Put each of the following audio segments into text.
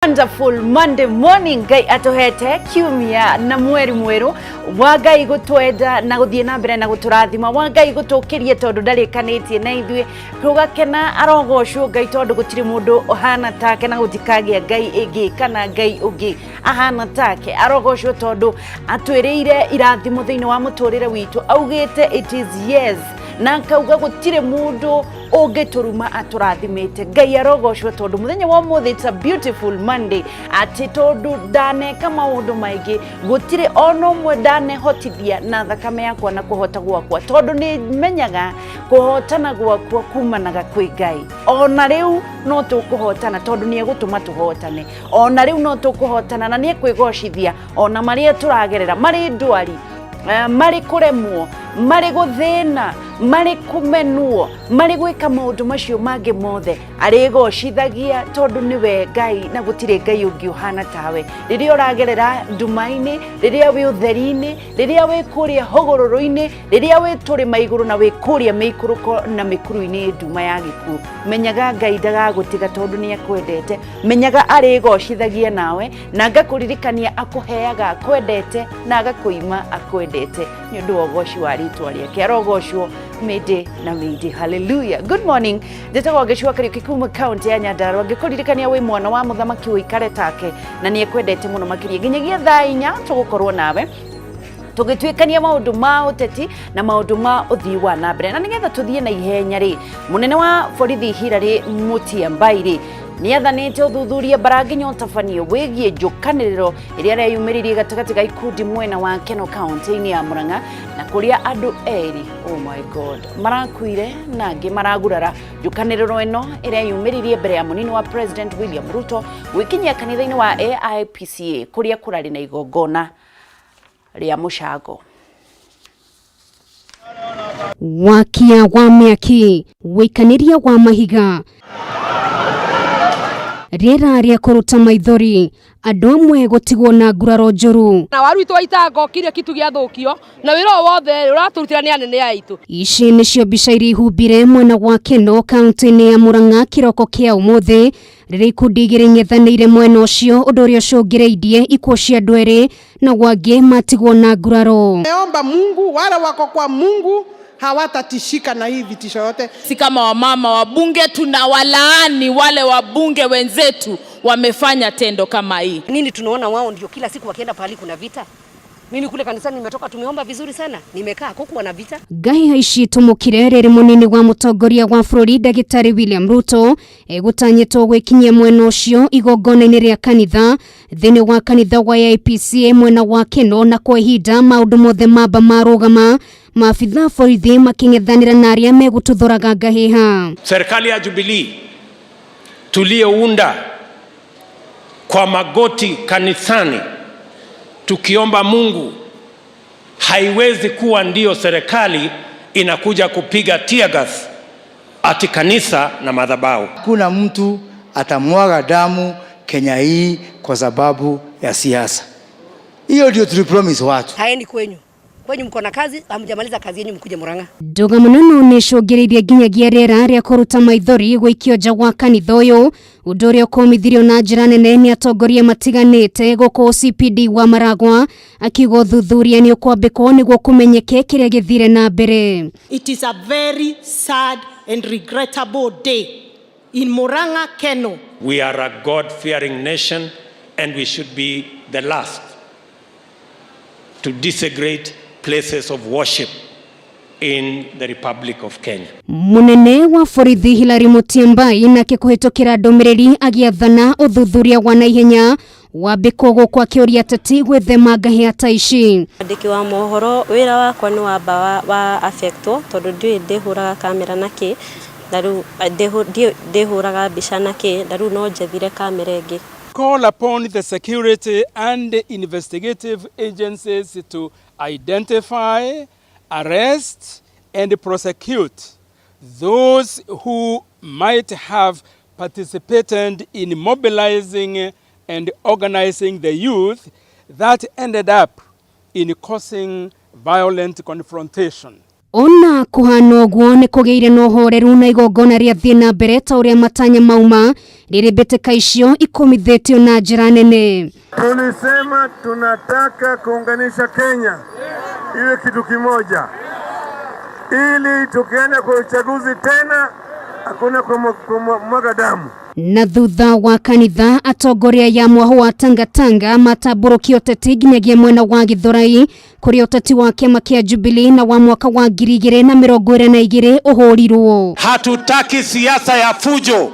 wonderful Monday morning. Gai atohete kiumia na mweri mweru wa Ngai gutwenda na guthie na mbere na guturathima wa Ngai gutukirie tondu ndarikanitie na ithue tugakena arogocwo Ngai tondu gutiri mundu ohana take na gutikagia Ngai ingi kana Ngai ungi ahana take arogocwo tondu atwiriire irathimo thiini wa muturire witu augite it is yes na kauga gutire mundu ogeturuma aturathimete Ngai arogocwo tondu muthenya wa muthi it's a beautiful Monday ati tondu dane kama undu maigi gutire ono mwe dane hotithia na thakame yakwa na kuhota gwakwa tondu ni menyaga kuhotana gwakwa kumanaga kwi Ngai ona riu no tukuhotana tondu ni egutuma tuhotane ona riu no tukuhotana na ni ekwigocithia ona maria turagerera mari ndwari mari kuremwo mari guthina mari kumenuo mari gwika maundu macio mange mothe arigocithagia tondu niwe Ngai na gutire Ngai ungi uhana tawe riria uragerera ndumaini riria wi utheri-ini riria wi kuria hogororo-ini riria wi turi maiguru na wi kuria meikuruko na mikuru-ini nduma ya giku menyaga Ngai ndagagutiga tondu ni akwendete menyaga arigocithagia nawe na ngakuririkania akuheaga akwendete na agakuima akwendete ni undu wa goci wa ritwa riake arogocwo mede na mede hallelujah. Good morning ndetagwo Wangeci wa Kariuki kuma county ya Nyandarua ngikuririkania wi mwana wa muthamaki uikare take na ni ekwendete muno makiria nginyagia thaa 4 tugukorwo nawe tugitwikania maundu ma uteti na maundu ma uthii wa na mbere na nigetha tuthie na ihenya ri munene wa borithi Hilary Mutyambai ni athanite uthuthuria baranginyo tafanio wigie njukaniriro iria reyumiririe gatagati ga ikundi mwena wa Keno County ni ya Murang'a na kuria andu eri oh my god marakuire na ngi maragurara njukaniriro eno iria yumiririe mbere ya munini wa President William Ruto wikinyia kanitha-ini wa AIPCA kuria kurari na igongona ria mushago wakia wa miaki wikaniria wa mahiga riera ria kuruta maithori andu amwe gutigwo na nguraro njuru na waru itwa itango kiria kitu giathukio na wira wothe uraturutira ni anene aitu ici nicio mbica iria ihumbire mwena wa Keno kaunti-ini ya Murang'a kiroko kia umuthi riria ikundi igiri ng'ethanire mwena ucio undu uria ucungireirie ikuo cia andu eri na wangi matigwo na nguraro. Naomba Mungu wale wako kwa Mungu hawatatishika na hii vitisho yote. Si kama wamama wabunge tunawalaani wale wabunge wenzetu wamefanya tendo kama hii. Nini tunaona wao ndio kila siku wakienda pahali kuna vita. Mimi kule kanisani nimetoka tumeomba vizuri sana. Nimekaa kukuwa na vita. Ngai haici tumukire riri munini wa mutongoria wa bururi Dagitari William Ruto egutanyitwo gwikinyia mwena ucio igongona-ini ria kanitha thini wa kanitha wa AIPCA mwena wa Keno na kwa ihinda maundu mothe mamba marugama maafitha borithi making'ethanira na aria megututhuraga ngahiha. Serikali ya Jubilee tuliounda kwa magoti kanisani tukiomba Mungu haiwezi kuwa ndio serikali inakuja kupiga tear gas ati kanisa na madhabahu. Kuna mtu atamwaga damu Kenya hii kwa sababu ya siasa. Hiyo ndio tulipromise watu. Haeni kwenyu mko na kazi hamjamaliza kazi yenu mkuje Murang'a. Ndoga munono ni cungiririe nginyagia riera ria kuruta maithori gwikio nja wa kanitha uyu undu uria ukomithirio na njira nene ni atongoria matiganite guku CPD wa Maragwa akiuga thuthuria ni ukwambikwo niguo kumenyeke kiria githire na mbere. It is a very sad and regrettable day in Murang'a, Keno. We are a God-fearing nation and we should be the last to desecrate places of worship in the Republic of Kenya. Munene wa borithi Hilary Mutyambai nake kuhitukira ndumiriri agiathana uthuthuria wa naihenya wambikwo gukwa kiuria tati gwithema ngahia ta ici. Andiki wa mohoro wira wakwa ni wamba wa affecto tondu ndihuraga kamera naki daru ndihuraga mbica naki daru no njethire kamera ingi. Call upon the security and investigative agencies to identify, arrest and prosecute those who might have participated in mobilizing and organizing the youth that ended up in causing violent confrontation. Ona kuhana ũguo nĩ kũgĩire na ũhoreru na igongona rĩa thiĩ na mbere ta ũrĩa matanya mauma rĩrĩ mbĩtĩka icio ikumithĩtio na njĩra nene. Tulisema tunataka kuunganisha Kenya iwe kitu kimoja, ili tukienda kwa uchaguzi tena hakuna kumwaga damu. Na thutha wa kanitha, atongoria ya mwaho wa Tangatanga matamburũkia ũteti nginyagia mwena wa Gĩthũrai kũrĩa ũteti wa kĩama kĩa Jubilee na wa mwaka wa 2022 ũhũrirwo. Hatutaki siasa ya fujo,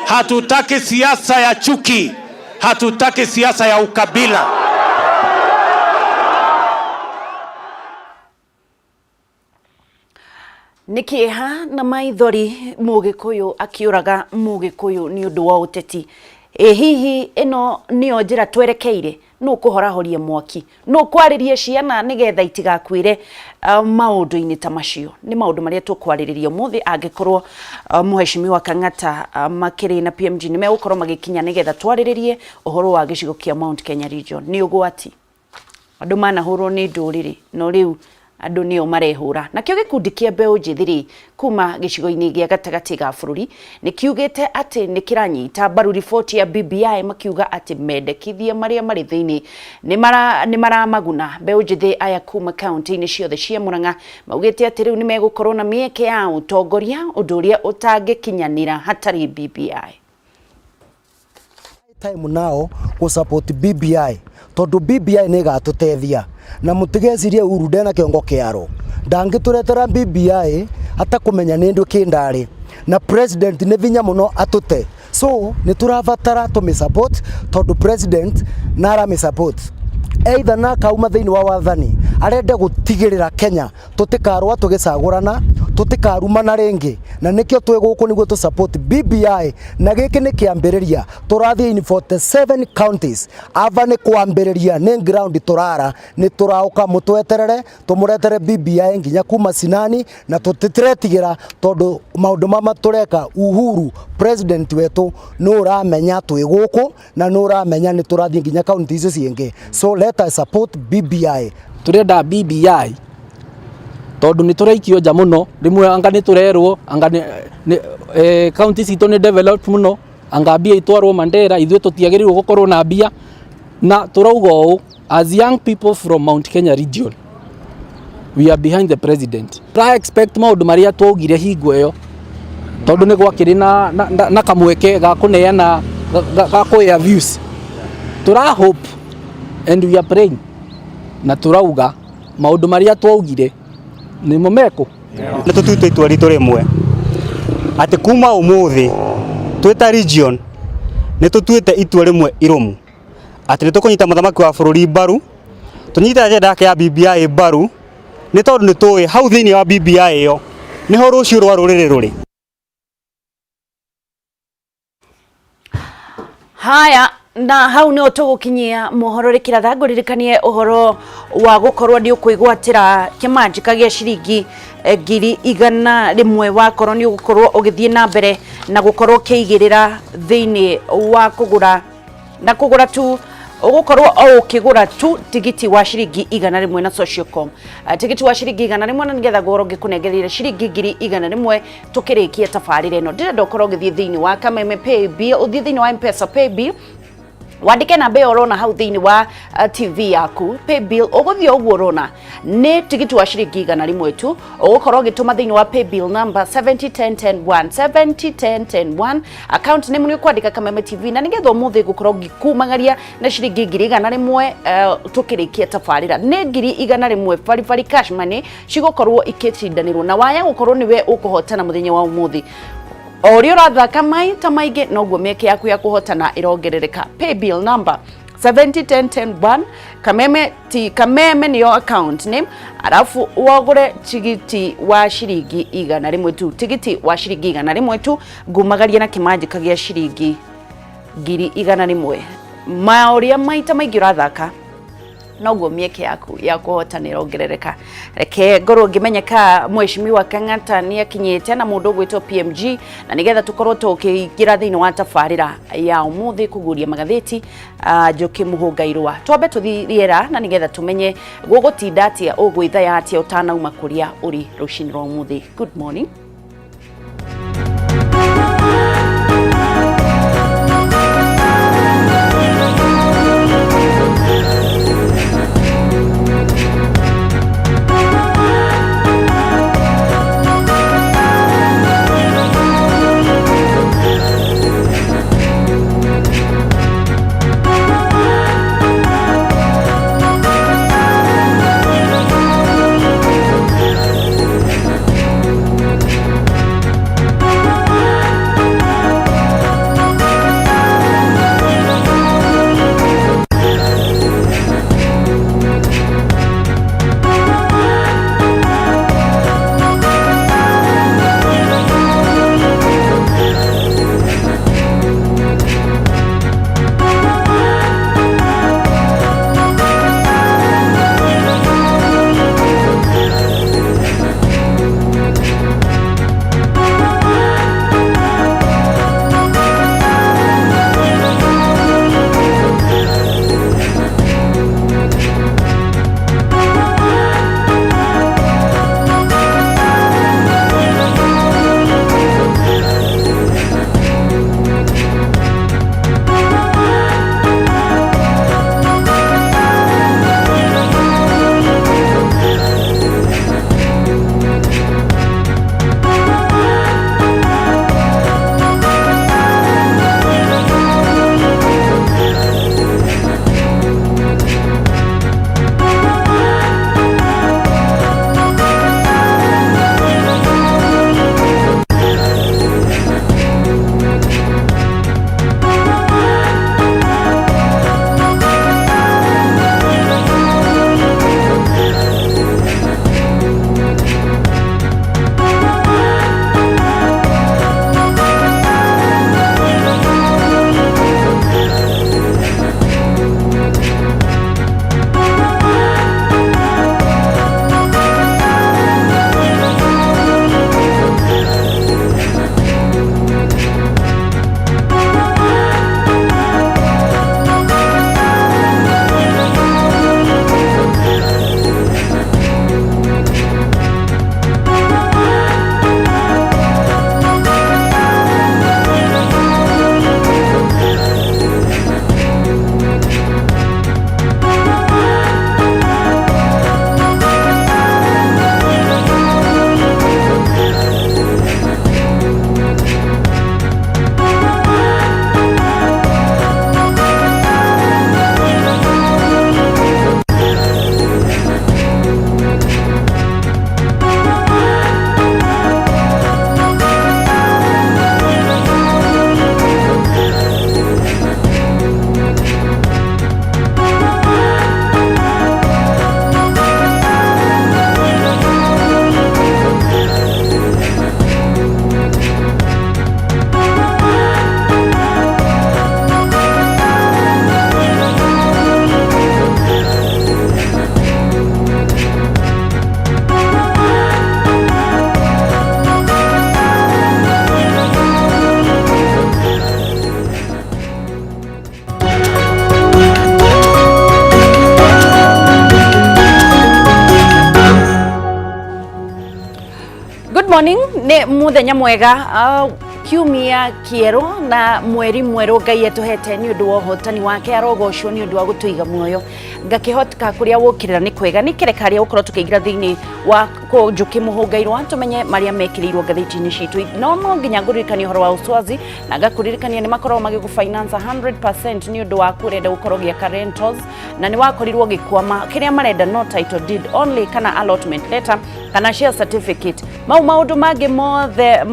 hatutaki siasa ya chuki, hatutaki siasa ya ukabila. Nikiha na maithori Mũgĩkũyũ akiuraga Mũgĩkũyũ ni ũndũ wa ũteti. Hihi ĩno nĩyo njĩra twerekeire? No kuhorahoria mwaki, no kwaririe ciana nigetha itigakwire maundu-ini ta macio. Ni maundu maria tukwariria muthi angikorwo muheshimiwa Kang'ata makiri na PMG ni megukorwo magikinya nigetha twaririe uhoro wa gicigo kia Mount Kenya region. Ni ugwati andu manahurwo ni nduriri no riu andu nio marehura. Nakio gikundi kia mbeu njithiri kuma gicigo-ini gia gatagati ga bururi nikiugite ati nikiranyita mbaru riboti ya BBI makiuga ati mendekithia maria mari thiini ni maramaguna mbeu njithi aya kuma county-ini ciothe cia Murang'a. Maugite ati riu ni megukorwo na mieke ya utongoria undu uria utangikinyanira hatari BBI. Time now ku support BBI tondu BBI ni gatutethia na mutigecirie urudena kiongo kiaro ndangituretera BBI hata kumenya nindu kindari na president ne vinya muno atute, so ni turavatara to support tondu president nara me support either na kauma thiini wa wathani arende gutigirira Kenya tutikarwa tugicagurana tutikarumana ringi na nikio twi guku niguo tu support BBI na giki ni kiambiriria turathie in 47 counties ava ni kwambiriria ni ground turara ni turauka mutweterere tumuretere BBI nginya kuma Sinani na tutitiretigera tondu maundu mama tureka Uhuru president wetu no uramenya twi guku na no uramenya ni turathie nginya county icio cienge, so let us support BBI. Turenda BBI tondu ni turaikio nja muno rimwe anga ni turerwo anga ni county cito ni developed muno anga bia itwarwo Mandera ithwe tutiagirirwo gukorwo na bia na turauga u as young people from Mount Kenya region we are behind the president. I expect maundu maria twaugire hingo iyo tondu ni gwakiri na kamweke ga kuneana ga kuya views tura hope and we are praying na turauga maundu maria twaugire ni momeko ni tutute itwari turimwe ati kuma umuthi twita region ni tutuite itwa rimwe irumu ati ni tukunyita muthamaki wa bururi baru tunyita agenda yake ya BBI baru ni tondu ni tuwi hau thiini wa BBI iyo niho rucio rwa ruriri ruri. Haya na hau ni tugukinyia mohoro Rikiratha nguririkanie uhoro wa gukorwo ndi ukuigwatira kimanjika gia ciringi 100,000 wakorwo ni ugukorwo ugithie na mbere na gukorwo kiigirira thiini wa kugura tu ugukorwo ukigura tu tigiti wa ciringi 100 na Socialcom. Tigiti wa ciringi 100 na nigetha goro gikunengerire ciringi 100 tukirikia tafarire no ndirenda ukorwo ugithie thiini wa Kameme Pay Bill uthie thiini wa M-Pesa Pay Bill wandike na mbeo rona hau thiini wa TV yaku Pay Bill uguthie uguo rona ni tigiti wa ciringi 100 tu ugukorwo gituma thiini wa Pay Bill number 701010 701010 account name ni kwandika Kameme TV na nigetha umuthi gukorwo gikumagaria na ciringi 100 tukirikia tafarira ni 100 bari cash money cigukorwo ikitindanirwo na waya gukorwo niwe ukuhotana muthenya wa umuthi Orio rathaka maita maige noguo mieke yaku ya kuhotana irongerereka. Pay bill number 701010 Kameme ni your account name arafu wagure tigiti wa ciringi 100 tu tigiti wa ciringi 100 tu ngumagaria na kimanjika gia ciringi 100,000 maoria maita maige rathaka noguo mieke yaku ya kuhotanira ongerereka. Reke ngorwo ngimenyeka Mheshimiwa Kang'ata ni akinyite na mundu gwitwo PMG na nigetha tukorwo tukigira thiini wa tafarira ya umuthi kuguria magatheti Njoki Muhungairwa. Twambe tuthiriera na nigetha tumenye gugutinda atia ugwithaya atia utanauma kuria uri rucini rwa umuthi. Good morning. morning ne muthenya mwega kiumia kieru na mweri mweru Ngai etuhete ni undu wa hotani wake arogocwo ni undu wa gutuiga muoyo ngakihotka kuria wukirira ni kwega ni kirekaria ukorwo tukigira thiini wa Njoki Muhungairwa tumenye maria mekirirwo ngathiti-ini citu no nginya nguririkania horo wa uswazi na ngakuririkania ni makorwo magigu finance 100% ni undu wa kurenda gukorwo giaka rentals na ni wakorirwo gikwama kiria marenda no title deed only kana allotment letter kana share certificate maundu mangĩ mothe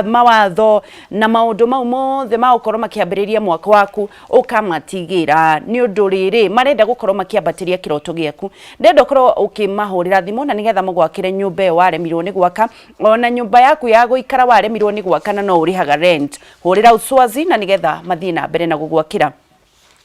mawatho na maundu mau mothe magukorwo makiambĩrĩria mwaka waku ukamatigira ni undu riri marenda gukorwo makiambatiria kiroto giaku ndenda ukorwo ukimahurira thimu na nigetha mugwakire nyumba yo waremirwo ni gwaka ona nyumba yaku ya guikara waremirwo ni gwaka na no urihaga rent hurira uswazi na nigetha mathie na mbere na gugwakira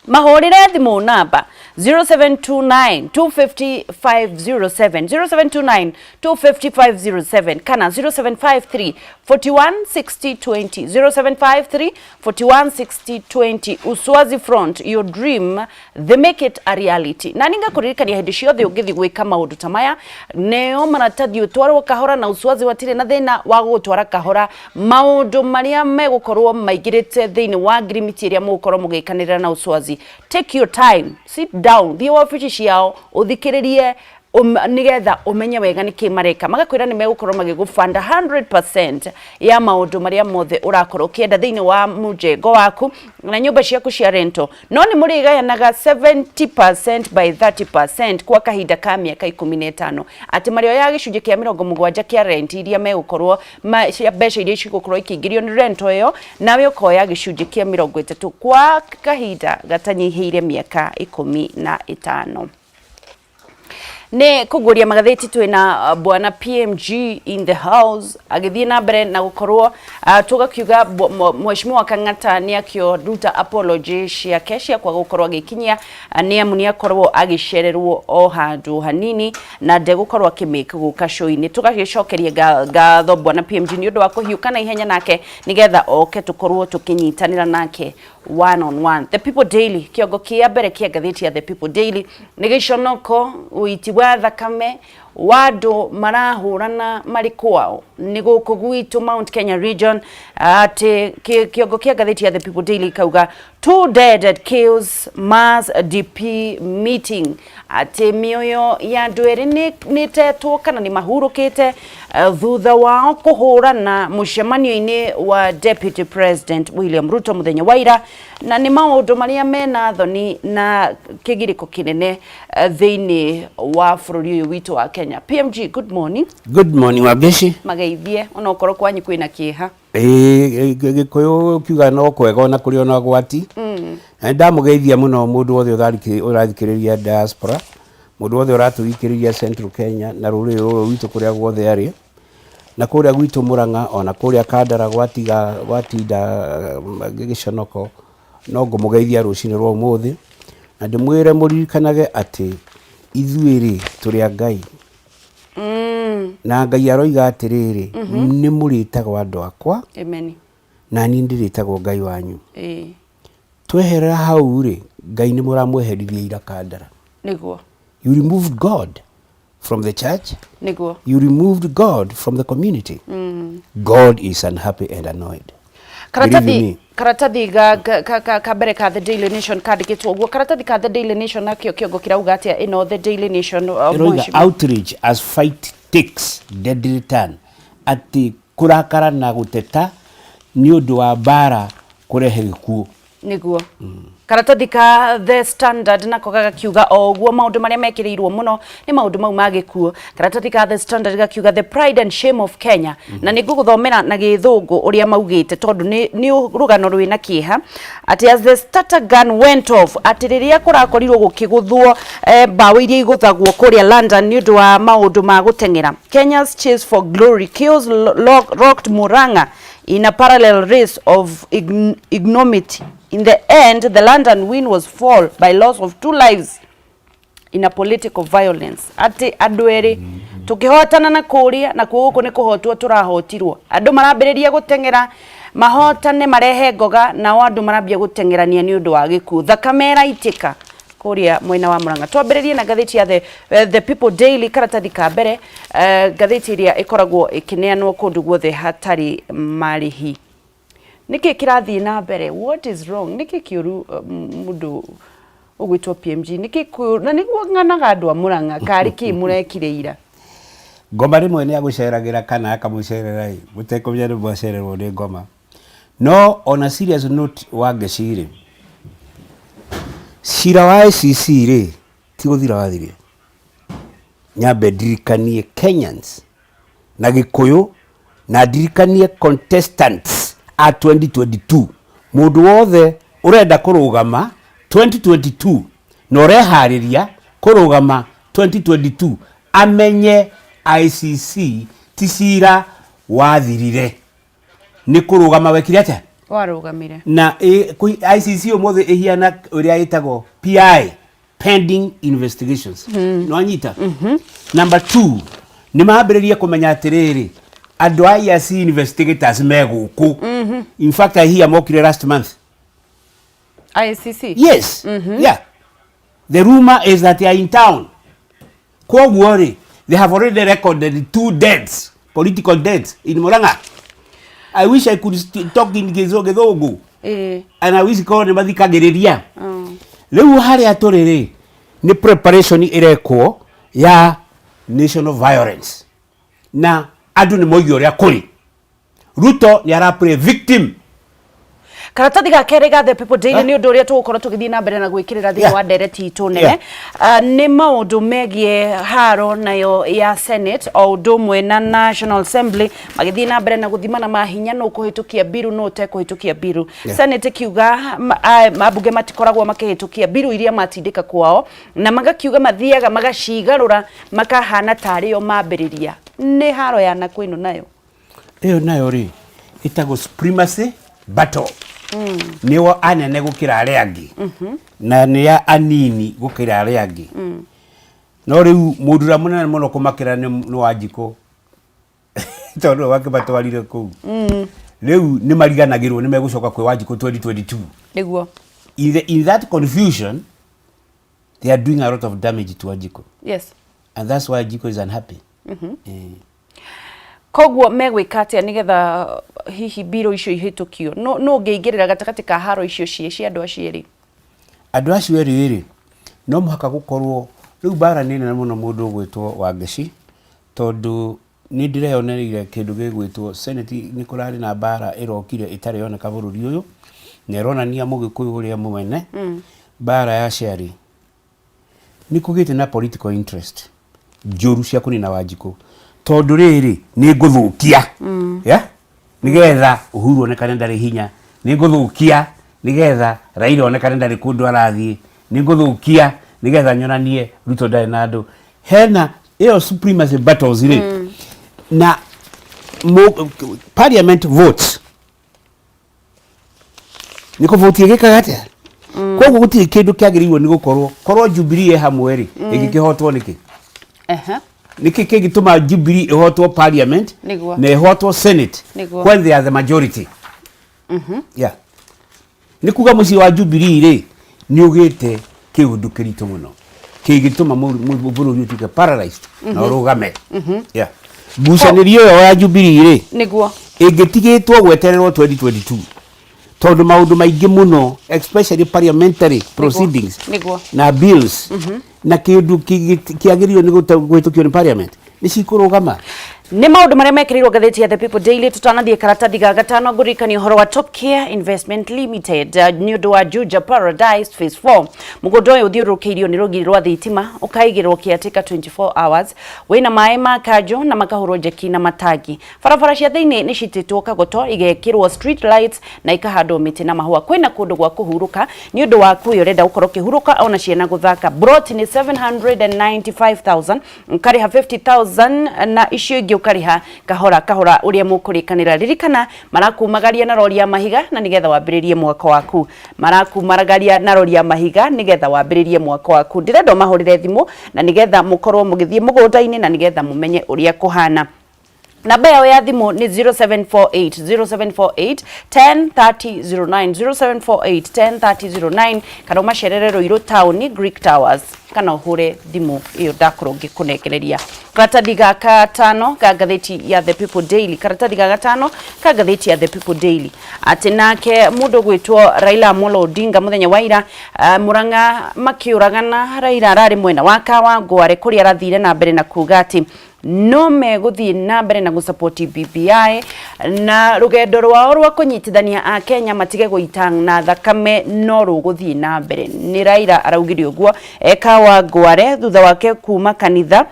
mahorire thimu namba 0729 250 507 0729 250 507 kana 0753 41 60 20 0753 41 60 20. Uswazi Front, your dream, they make it a reality. Na ninga kuririkania hindi ciothe ungithi gwika maundu ta maya neo maratathi utwarwo kahora na Uswazi watire na thina wa gutwara kahora maundu maria megukorwo maigirite thiini wa agreement iria mugukorwo mugikanirira na Uswazi. Take your time, sit down, thie wabici ciao uthikiririe nigetha umenye wega niki mareka magakwira ni megukorwo magigufanda 100% ya maundu maria mothe urakorwo kienda thiini wa mujengo waku na nyumba ciaku cia rento no ni murigayanaga 70% by 30% kwa kahinda ka miaka 15 ati mario ya gicunje kia 70 kia rent iria megukorwo cia mbeca iria cigukorwo ikiingirio ni rento iyo nawe ukoya gicunje kia 30 kwa kahinda gatanyihiire miaka 15. Ne kuguria magatheti twina bwana PMG in the house agithie na mbere na gukorwo tugakiuga mheshimiwa Kang'ata ni akio ruta apology ciake cia kwa gukorwo agikinyia ni amu ni akorwo agicererwo o handu hanini na ndegukorwo akimake guka show-ini tugagicokeria gatho bwana PMG ni undu wa kuhiukana ihenya nake nigetha oke tukorwo tukinyitanira nake one on one. The People Daily kiongo kia mbere kia gatheti ya The People Daily ni giconoko uiti wa thakame wadu marahurana mari kwao ni guku gwitu Mount Kenya region ati kiongo kia gatheti ya The People Daily kauga 2 dead at kills mass DP meeting ati mioyo ya ndweri ni tetwo kana ni mahurukite thutha wao kuhurana mucemanio-ini wa Deputy President William Ruto muthenya waira na ni maundu maria mena thoni na kigiriko kinene thiini wa bururi uyu witu wa Kenya. PMG, good morning. Good morning Wangeci. Magaithie ona ukorwo kwanyu kwina kiha. Gikuyu kiuga no kwega ona kuri ona gwati. Ndamugeithia muno mundu wothe urathikiriria diaspora, mundu wothe uratugikiriria Central Kenya na ruriri ruru witu kuria gwothe ari na kuria gwitu Murang'a ona kuria Kandara gwatinda giconoko no ngumugeithia rucini rwa umuthi na ndimwire muririkanage ati ithuiri turi a Ngai na Ngai aroiga atiriri ni muritagwo andu akwa amen na ni ndiritagwo Ngai wanyu tweherera hau ri Ngai ni muramweherithia ira Kandara niguo you removed God from the church niguo you removed God from the community God is unhappy and annoyed. Karatathi ka mbere ka The Daily Nation kandikitwo guo karatathi ka The Daily Nation nakio kiongo kirauga atia ino The Daily Nation outrage as fight takes deadly turn ati kurakara na guteta ni undu wa bara kurehe gikuo niguo karatathi ka The Standard nako gakiuga oguo maundu maria mekirirwo muno ni maundu mau magikuo karatathi ka The Standard gakiuga the pride and shame of Kenya na niguguthomera na githungu uria maugite tondu ni rugano rwina kiha ati as the starter gun went off atiriria kurakorirwo gukiguthwo bawe iria iguthagwo kuria London ni undu wa maundu ma gutengera Kenya's chase for glory kills rocked Murang'a in a parallel race of ignominy. In the end, the London win was fall by loss of 2 lives in a political violence. Ati adweri tukihotana na kuria na kuguko ni kuhotwo turahotirwo andu marambiriria gutengera mahotane marehe ngoga na andu marambia gutengerania ni undu wa gikuo thakamera itika kuria mwena wa Murang'a. Twambiririe na gatheti ya the People Daily karatathi ka mbere gatheti iria ikoragwo ikineanwo kundu guothe hatari marihi. Niki kirathi na mbere, what is wrong? Niki kiuru mundu ugwitwo PMG niki na niguo ng'anaga andu a Murang'a kari ki murekire ira ngoma rimwe ni aguceragira kana akamucerera mutekomenya ni mwacererwo ni ngoma no on a serious note Wangeci cira wa ICC ri ti guthira wathire nyambe ndirikanie Kenyans na Gikuyu na ndirikanie contestants a 2022 mundu wothe urenda kurugama 2022 no urehariria kurugama 2022 amenye ICC tisira wathirire ni kurugama wekire atia warugamire na ICC omothe ihiana uria itagwo PI, pending investigations. No anyita. Number 2, ni maambiririe kumenya atiriri andu a ICC investigators meguku. In fact, I hear mokire last month. ICC? Yes. Yeah. The rumor is that they are in town. Kwa worry, they have already recorded 2 deaths, political deaths in Murang'a. I wish I could talk in Githogo. And I wish ko ne mathikagiriria. Riu hari aturiri ni preparation ireko ya national violence. Na andu ni moyo uria kuri. Ruto ni arapre victim. Karatathi ga kere ga The People Daily ni undu uria tugukorwo tugithii na mbere na gwikirira thini wa ndereti itu nene ni maundu megie haro nayo ya Senate o undu mwe na National Assembly magithii na mbere na guthimana mahinya no kuhitukia biru no te kuhitukia biru. Senate kiuga mabunge matikoragwo makihitukia biru iria matindika kwao na magakiuga mathiaga magacigarura makahana tario mambiriria. Ni haro ya na kwino nayo iyo nayo ri itago supremacy battle. Niwo anene gukira aria angi na ni ya anini gukira aria angi. No riu mudura munene muno kumakira ni Wanjiko tondu wake batwarire ku riu ni mariganagirwo ni megucoka kwi Wanjiko 2022 niguo. In that confusion they are doing a lot of damage to Wanjiko. Yes, and that's why Wanjiko is unhappy. Kogwo megwika atia nigetha hihi biro icio ihitukio no ngeingirira gatakati ka haro icio cia andu acieri. Andu acio eri no muhaka gukorwo riu bara nene na muno mundu gwitwo Wangeci tondu ni ndireyonereire kindu gigwitwo Senate ni kurari na bara irokire itari yoneka bururi uyu na ironania mugikuyu uria mumene bara ya ciari ni kugite na political interest njuru cia kunina Wanjiko tondu riri ni nguthukia nigetha Uhuru onekane ndari hinya, ni nguthukia nigetha Raila onekane ndari kundu arathie, ni nguthukia nigetha nyonanie Ruto ndari na andu hena iyo supremacy battles ri na parliament votes ni ko vote gikaga atia koguo gutiri kindu kiagiriirwo ni gukorwo Jubilee hamwe ri igikihotwo niki niki kigituma Jubilee ihotwo parliament na ihotwo Senate when they are the majority. Yeah. Nikuga muci wa Jubilee ri ni ugite kiundu kirito muno kigituma bururi utuke paralyzed na rugame. Yeah. Gucanirio yo ya Jubilee ri niguo igitigitwo gwetererwo 2022 tondu maundu maingi muno especially parliamentary proceedings na bills na kiundu kiagirio ni gwitukio ni parliament ni cikurugama. Ni maundu maria mekirirwo gatheti ya The People Daily tutanathie karatathi ga gatano ngurikani uhoro wa Top Care Investment Limited ni undu wa Juja Paradise Phase 4 mugondo uyu uthiurukiirio ni rugiri rwa thitima ukaigirwo kiatika 24 hours wina mai ma kajo na makahurwo jeki na matagi barabara cia thiini ni cititwo kagoto igekirwo street lights na ikahandwo miti na mahua kwina kundu gwa kuhuruka ni undu wa kuyo renda ukoro kihuruka ona ciana guthaka brot ni 795,000 kariha 50,000 na icio ukariha kahora uria mukurikanira ririkana marakumagaria na rori ya mahiga na nigetha wambiririe mwaka waku marakumagaria na rori ya mahiga nigetha wambiririe mwaka waku ndirendo mahurire thimu na nigetha mukorwo mugithie mugunda-ini na nigetha mumenye uria kuhana. Namba yao ya thimu ni 0748 103009 0748 103009 kana umacerere Ruiru Town Greek Towers kana uhure thimu iyo ndakoro ngikunekereria. Karatathi ga gatano ka gatheti ya The People Daily karatathi ga gatano ka gatheti ya The People Daily ati nake mundu gwitwo Raila Amolo Odinga muthenya wa ira Murang'a makiuragana Raila arari mwena wa Kawangware kuri arathire na mbere na kuga ati no meguthie na mbere na gusupport BBI na rugendo rwao rwa kunyitithania a Kenya matige guitang na thakame no ruguthie na mbere. Ni Raila araugire uguo Kawangware thutha wake kuma kanitha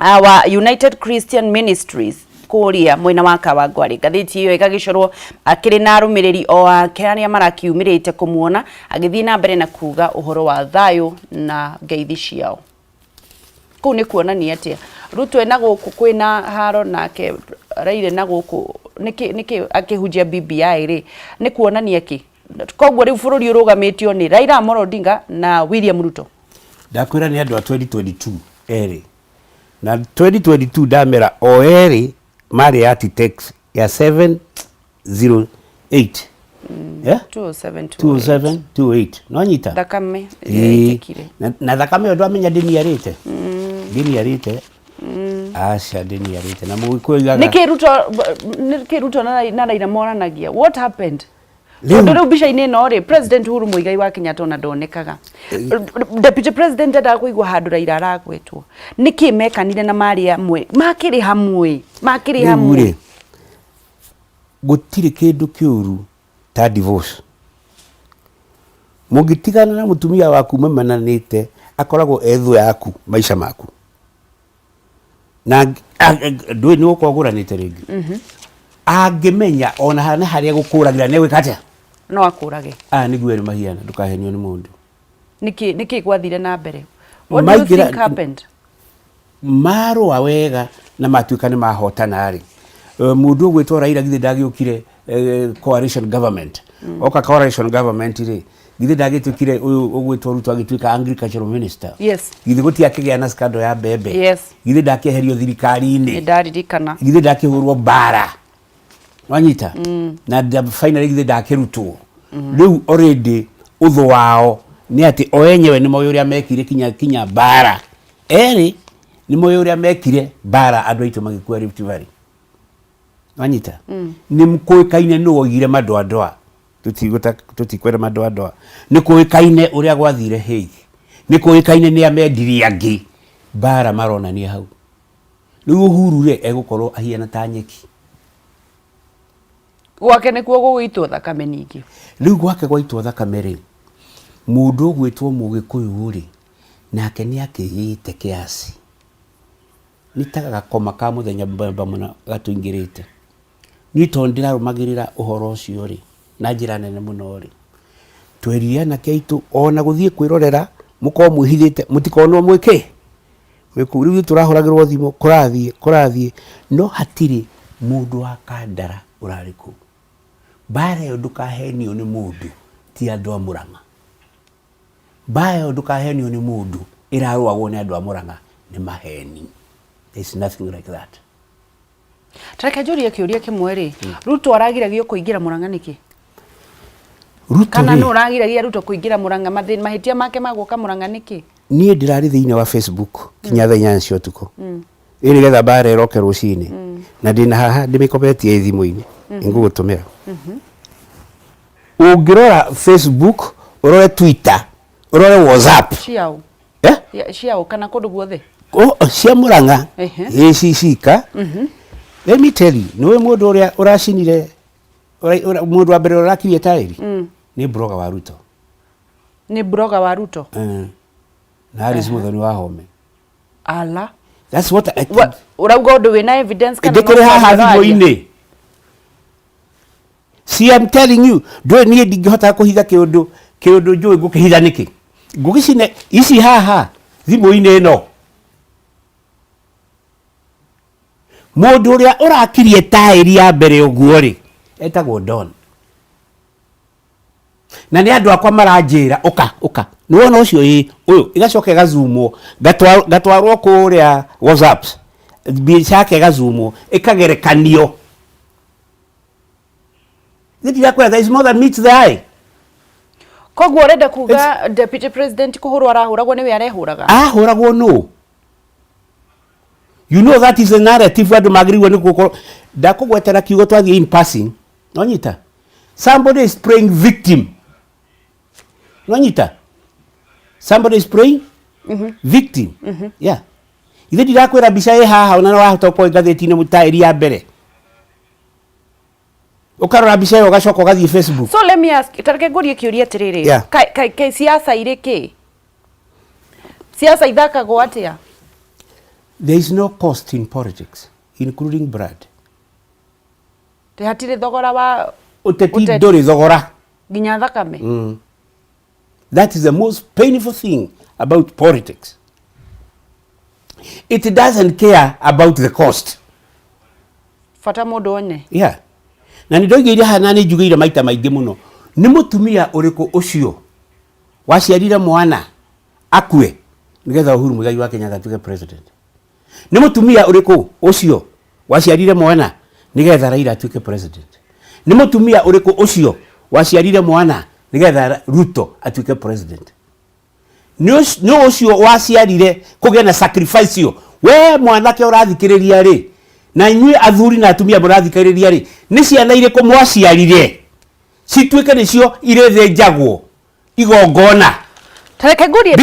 wa United Christian Ministries kuria mwena wa Kawangware. Gatheti iyo igagicorwo akiri na arumiriri o ake aria marakiumirite kumuona agithie na mbere na kuga uhoro wa thayo na ngeithi ciao. Kuu ni kuonania atia Ruto ena guku kwina haro nake Raila na guku niki akihujia BBI ri ni kuonania ki koguo riu bururi urugamitio ni Raila Amolo Odinga na William Ruto. Ndakwira ni andu a 2022 eri na 2022 damera o eri mari architects ya 708 yeah 2728 no nyita thakame na thakame ndo amenya dini yarite dini yarite asha dini yarite na mugikuigaga niki Ruto na Raila moranagia what happened Ndo bisha ine no President Uhuru Muigai wa Kenyatta ona ndonekaga Deputy President ndakuigwa handu Raila aragwetwo niki mekanire na mari amwe makiri hamwe gutire kindu kiuru ta divorce mugitigana na mutumia waku mamananite akoragwo ethu yaku maisha maku na ndui ni ukoguranite ringi angimenya ona hana haria gukuragira ne wikate no akurage niguo ni mahiana ndukahenio ni mundu niki gwathire na mbere what do you think happened maro awega na matuika ni mahotana ri mundu gwetwo Raila githe ndagiukire coalition government oka coalition government ri githe ndagitukire ugwetwo Ruto agituika agricultural minister yes githe gutia kigia na skando ya bebe yes githe ndakiherio thirikari-ini ndaririkana githe ndakihurwo bara wanyita na finally githe ndakirutwo riu already utho wao ni ati o enyewe ni moyo uria mekire kinya bara eri ni moyo uria mekire bara andu aitu magikua Rift Valley wanyita ni mkuikaine no ogire madoadoa tutikwera madoadoa ni kuikaine uria gwathire hei ni kuikaine ni amendiri angi bara marona ni hau riu Uhuru re egukorwo ahiana ta nyeki gwake ni kuo gugwitwo thakame ningi riu gwake gwaitwo thakame ri mundu gwitwo Mugikuyu ri nake ni akiyite kiasi nitaga gakoma ka muthenya mbamba muna gatuingirite ni tondira rumagirira uhoro ucio ri na njira nene muno ri tweriria na keitu ona guthie kwirorera muko mwihithite mutikonwo mwike wikuriu turahoragirwo thimo kurathie no hatiri mundu wa kandara urariku bara yo ndukahenio ni mundu ti andu a Murang'a bara yo ndukahenio ni mundu irarwagwo ni andu a Murang'a ni maheni. There's nothing like that. Tareka juria kiuria kimwe ri Ruto aragiragio kuingira Murang'a niki Ruto kana no aragiragia Ruto kuingira Murang'a mahitia make magoka Murang'a niki nie ndirari thiine wa Facebook kinya thenya cio tuko iri getha bare roke rucini na ndina haha ndimikopetie thimu-ini ngugutumira ungirora Facebook urore Twitter urore WhatsApp ciao ciao kana kundu guothe cia Murang'a cika let me tell you no mundu uria uracinire mundu wa mbere urakirie tairi ni blogger wa Ruto na Alice Muthoni wa Home ala that's what I think urauga undu wina evidence kana ndikire haha thimu-ini see I'm telling you do ni ndingihota kuhitha kiundu njui ngukihitha niki ngugicine ici haha thimu-ini ino mundu uria urakirie tairi ya mbere uguo ri etagwo Don na ni andu akwa maranjira uka ni wona ucio uyu igacoka gazumwo gatwarwo kuria WhatsApp bichake gazumwo ikagerekanio ndira kwa there is more than meets the eye koguo urenda kuga Deputy President kuhurwa arahuragwo niwe arehuraga ahuragwo no you know that is a narrative andu magiriwe ni gukorwo ndakugwetera kiugo twathie in passing nonyita somebody is playing victim nonyita somebody is playing victim yeah ithe ndirakwira mbica ĩ haha ona wahota kuoya ngathĩti-inĩ mutaĩri ya mbere ukarora mbica ĩyo ũgacoka ũgathiĩ Facebook. So let me ask, tareke ngurie kiuria atiriri kai siasa iriki siasa ithakagwo atia? There is no cost in politics including blood. Hatire thogora wa uteti nduri thogora nginya thakame. That is the most painful thing about politics. It doesn't care about the cost. Fata mundu one. Yeah. na nä ndoigä ire hana nä njugä ire maita maingä må no nä må tumia å rä kå å cio waciarire mwana akue nä getha Uhuru Muigai wa Kenyatta atuĩke president. Nä må tumia å rä kå å cio waciarire mwana nä getha Raila atuĩke president. Nä må tumia å rä kå å cio waciarire mwana nä getha Ruto atuĩke president. Nä å cio waciarire kå gä na sacrifice cio we mwanake å rathikä rä ria rä na inyuĩ athuri na atumia må rathikä rä ria rä nä ciana irä kå mwaciarire cituĩke nĩ cio irä thä njagwo igongona. Tareke ngũrie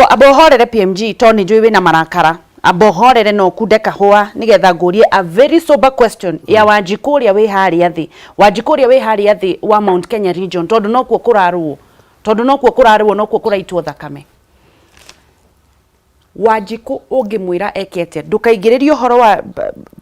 abohorere PMG to nĩ njũĩ wĩna marakara abohorere no kunde kahũa nĩgetha ngũrie a very sober question ya Wanjiku ũrĩa wĩ harĩa thĩ, Wanjiku ũrĩa wĩ harĩa thĩ wa Mount Kenya region tondũ nokuo kũrarũo nokuo kũraitwo thakame. Wanjiku ũngĩmwĩra eke atĩa ndũkaingĩrĩrie ũhoro wa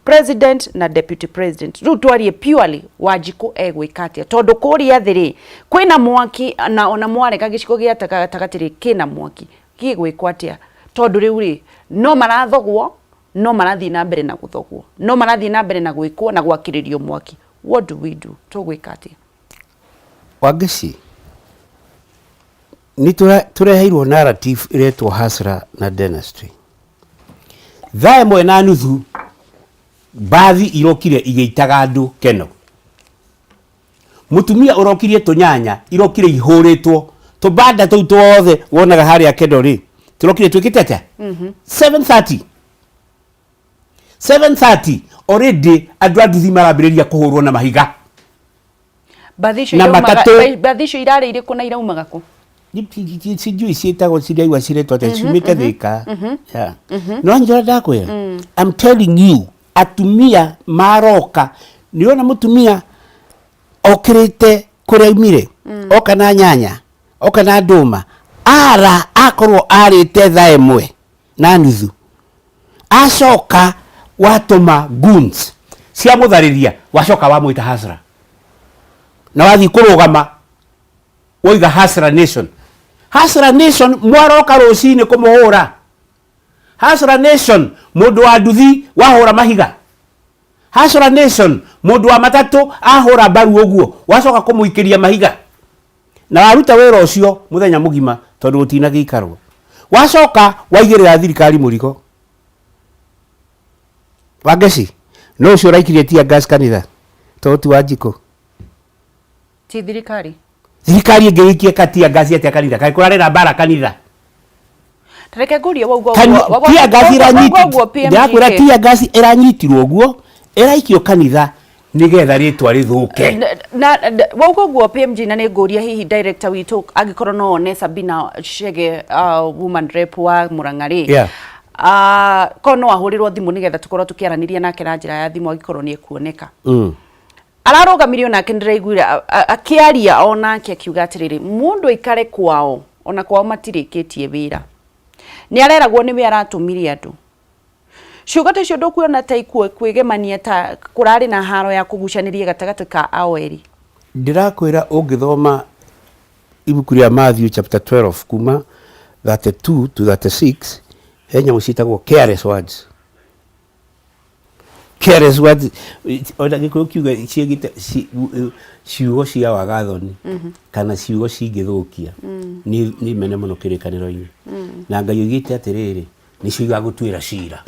president na deputy president, rĩu twarie purely Wanjiku egwĩka atĩa tondũ kũrĩa thĩ rĩ kwĩna mwaki na ona mwareka gĩcigo gĩa gatagatĩ rĩ kĩna mwaki gĩgwĩkwo atĩa tondũ rĩu rĩ no marathogwo no marathiĩ na mbere na gũthogwo no marathiĩ na mbere na gwĩkwo na gwakĩrĩrio mwaki. What do we do? Tũgwĩka atĩa? Wangeci ni tureheirwo narrative iretwo hasra na dynasty. Thaa ĩmwe na nuthu bathi irokire igĩitaga andũ keno. Mutumia ũrokirie tũnyanya irokire ihũrĩtwo tũbanda tũu tuothe wonaga harĩa keno rĩ turokire twĩkĩte atĩa 7:30 already andũ a nduthi marambĩrĩria kũhũrwo na mahiga. Bathi icio irarĩ irĩkũ na iraumaga kũ? Sijui ciĩtagwo ciraigua ciretwo atĩ ciumĩte Thĩka. No njĩra ndakwĩra I'm telling you atumia maroka nĩona mũtumia okĩrĩte kũrĩa aumire oka na nyanya oka na ndũma ara akorwo arĩte thaa ĩmwe na nuthu acoka watũma goons cia mũtharĩria wacoka wamwĩta hasra na wathiĩ kũrũgama woiga hasra nation. Hasra nation mwaroka rũcinĩ kũmũhũra. Hasra nation mũndũ wa nduthi wahũra mahiga. Hasra nation mũndũ wa matatũ ahũra mbaru ũguo wacoka kũmũikĩria mahiga na waruta wĩra ũcio mũthenya mũgima tondũ ũtinagĩikarwo wacoka waigĩrĩra thirikari mũrigo. Wangeci no ũcio ũraikirie tia gas kanitha tondũ ti Wanjiku ti thirikari ĩngĩikie katia gasi atĩa kanitha kaĩ kũrarĩra mbara kanitha. Tareke ngũrie waugo tia gasi ĩranyitirwo tia gasi ĩranyitirwo ũguo ĩraikio kanitha nigetha rĩtwa rĩthũke na waugo guo PMG na nĩ ngũria hihi director witũ angĩkorwo no one Sabina Chege woman rep wa Murang'a rĩ ko no ahũrĩrwo thimũ nigetha tũkorwo tũkĩaranĩria nake na njĩra ya thimũ angĩkorwo nĩ ekuoneka. Ararũgamirio nake ndĩraiguire akĩaria onake akiuga atĩrĩrĩ mũndũ aikare kwao ona kwao matirĩkĩtie wĩra nĩ areragwo nĩwe aratũmire andũ ciugo ta icio ndũkuona ta kwĩgemania ta kũrarĩ na haro ya kũgucanĩria gatagatĩ ka aweri. Ndĩrakwĩra ũngĩthoma ibuku rĩa Matthew chapter 12 kuma 32 to 36 he nyamũ ciĩtagwo careless words. Careless words ona gĩkũyũ kiuga ciĩgĩte ciugo cia wagathoni kana ciugo cingĩthũkia nĩ mene mũno kĩrĩkanĩro-inĩ na Ngai oigĩte atĩrĩrĩ nĩcio igagũtuĩra cira.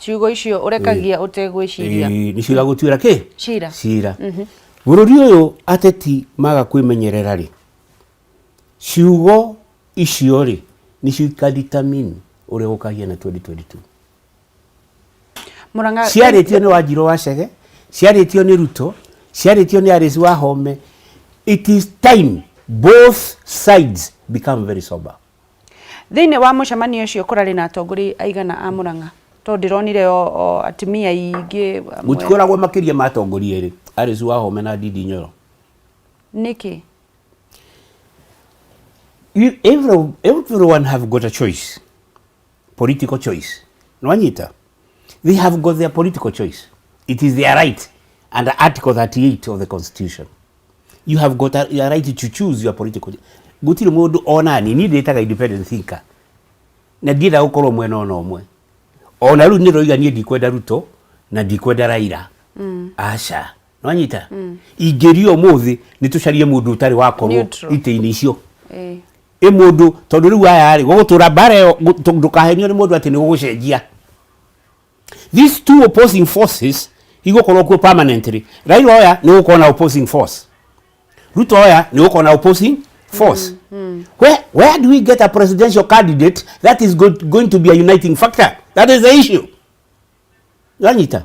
Ciugo icio ũrekagia ũtegwĩciria nĩcio igagũtuĩra kĩ? Cira. Bũrũri ũyũ ateti maga kwĩmenyerera rĩ ciugo icio rĩ nĩcio ikadetermine ũrĩa gũkagĩa na 2022. Murang'a ciarĩtio nĩ Wanjiru wa Chege ciarĩtio nĩ Ruto ciarĩtio nĩ Alice Wahome. It is time both sides become very sober. Thĩinĩ wa mũcemanio ũcio kũrarĩ na atongoria aigana a Murang'a tondũ ndĩronire atumia aingĩ gũtikoragwo makĩria ma atongoria erĩ Alice Wahome na Ndindi Nyoro. Nĩkĩ? Everyone have got a choice, political choice. Nwanyita, they have got their political choice. It is their right under Article 38 of the Constitution. You have got a right to choose your political. Gutiri mundu onani ni ndetaga independent thinker. Na ndienda gukorwo mwena ona omwe. Ona riu niroiga nie ndikwenda Ruto na ndikwenda Raila Aca nwanyita ingerio muthi ni tucarie mundu utari wakorwo ite-ini icio mundu tondu riu aya ri gugutura bare ndukahenio ni mundu ati ni gugucenjia. These two opposing forces igukorwo kuo permanently. Raila oya ni gukona opposing force, Ruto oya ni gukona opposing force. Where do we get a presidential candidate that is going to be a uniting factor? That is the issue. Nwanyita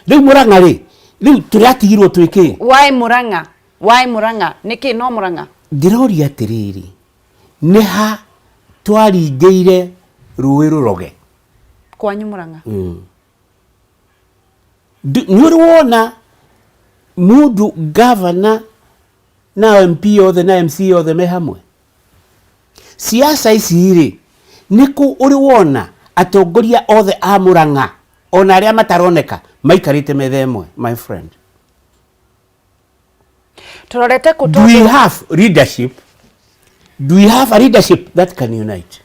riu Murang'a ri riu turatigirwo twiki why Murang'a niki no Murang'a ndiroria atiriri niha twaringeire ruwi ruroge kwanyu Murang'a ni uri wona mundu governor na MP othe na MC othe me hamwe siasa ici ri niku uri wona atongoria othe a Murang'a ona aria mataroneka maikarite metha imwe my friend. Turorete do we have leadership? Do we have a leadership that can unite?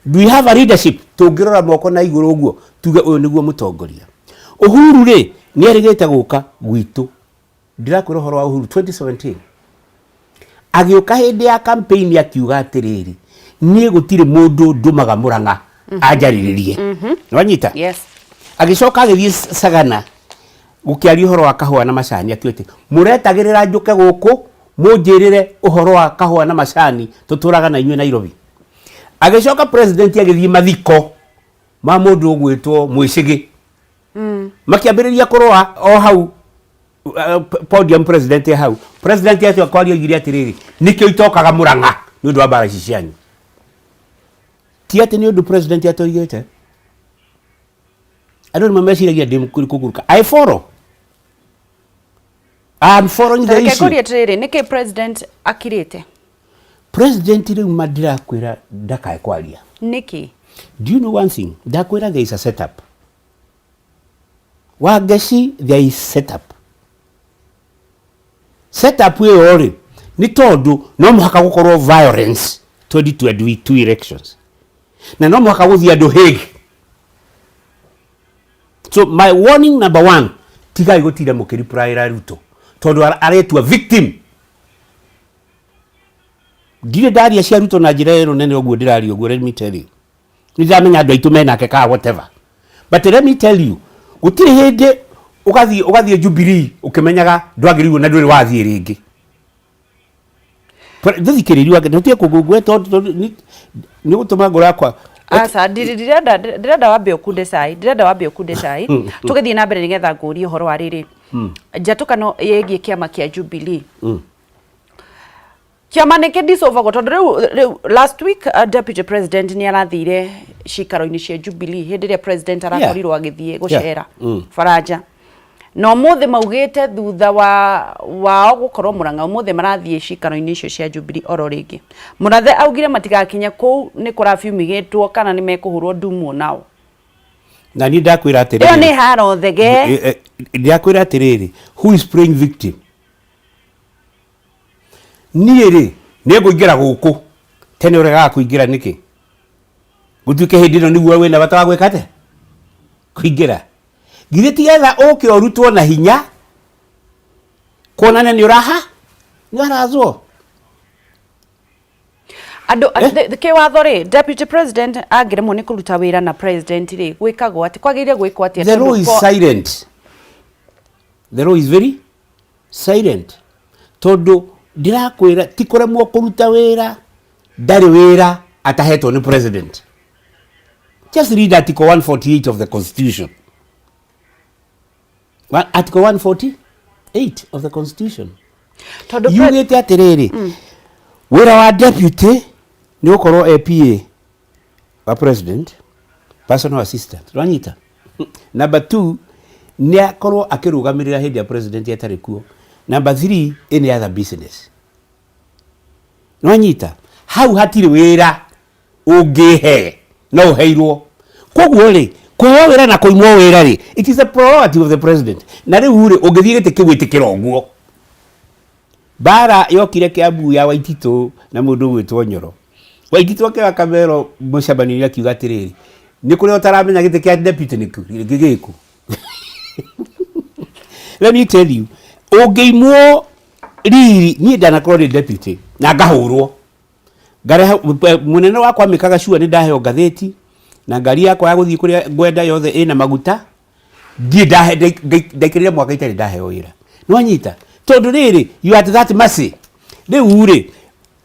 Do we have a leadership tungirora moko na iguru uguo tuge uyu niguo mutongoria? Uhuru ri ni erigite guka gwitu ndirakwira horo wa Uhuru 2017 agiuka hindi ya campaign akiuga atiriri ni gutire mundu ndumaga Murang'a ajariririe nwanyita yes agicoka agithie Sagana gukiaria horo wa kahua na macani atuite muretagirira njuke guku munjirire uhoro wa kahua na macani tuturaga na inywe Nairobi. Agicoka president agithie mathiko ma mundu ugwitwo Mwicigi makiambiriria kurwa o hau podium president hau president yetu akwaria igiri atiriri nikio itokaga Murang'a ni undu wa bara cianyu tiate ni undu president yetu igete I don't remember shiragia dem kuguruka I follow. I'm following the issue. Kekuri atiriri niki president akirite president riu madira kwira ndakae kwaria niki. Do you know one thing? Dakwira there is a setup. Wangeci there is setup. Setup we ori ni tondu no muhaka gukorwo violence 2022 elections. Na no muhaka guthia andu Hague. So my warning number 1 tiga igutira mukiri Raila Ruto tondu aretua victim. Ndire daria cia Ruto na njira ero nene oguo ndirario oguo, let me tell you. Nidamenya andu aitu menake ka whatever. But let me tell you, gutire hindi ugathie Jubilee ukimenyaga ndwagiriwo na nduri wathie ringi. Ndithikiririo age ntuye kugugwe tondu ni gutuma ngora kwa asa ndirenda wambe ukunde cai tugithie na mbere nigetha ngurie horo wa riri njatukano yegie kiama kia Jubilee kiama niki disover tondu riu last week deputy president ni arathire cikaro-ini cia Jubilee hindi ria president arakorirwo agithie gucera Faraja no muthe maugite thutha wa gukorwo Murang'a muthe marathie cikaro-ini icio cia Jubilee oro ringi Murathe augire matigakinya ku ni kurafiumigitwo kana ni mekuhurwo ndumu nao na ni ndakwira atiriri iyo ni haro thege ndakwira atiriri who is playing victim niiri ni nguingira guku tene urega kuingira niki gutuike hindi no niguo wina bata wa gwikate kuingira gire tigetha uke orutwo na hinya kuonana ni uraha ni arazwo andu ke watho ri deputy president agiremwo ni kuruta wira na president ri gwikagwo ati kwagire gwikwo ati the law is silent. The law is very silent tondu ndirakwira tikuremwo kuruta wira ndari wira atahetwo ni president. Just read article 148 of the constitution. Article 148 of the constitution. You get atiriri wira wa deputy ni ukorwo APA wa president personal assistant ranyita. Number 2 ni akorwo akirugamirira hindi ya president yatari kuo. Number 3 any other business. Nwanyita hau hatiri wira ungihe no heirwo koguo ri kuoya wira na kuimwo wira ri it is a prerogative of the president na riu ri ungithie gite kiwitikira oguo bara yokire Kiambu ya Waititu na mundu gwitwo Nyoro Waititu akiwa Kamero mucabani akiuga atiriri ni kuri utaramenya gite kia deputy ni gigiku let me tell you, ũngĩimwo riri niĩ ndanakorwo ndĩ deputy na ngahũrwo ngare munene wakwa mĩkaga sure nĩ ndaheo ngathĩti na ngari yakwa ya gũthiĩ kũrĩa ngwenda yothe ĩna maguta ndaikĩrĩre mwaka itarĩ ndaheo wĩra nĩwanyita tondũ rĩrĩ you at that mercy rĩu rĩ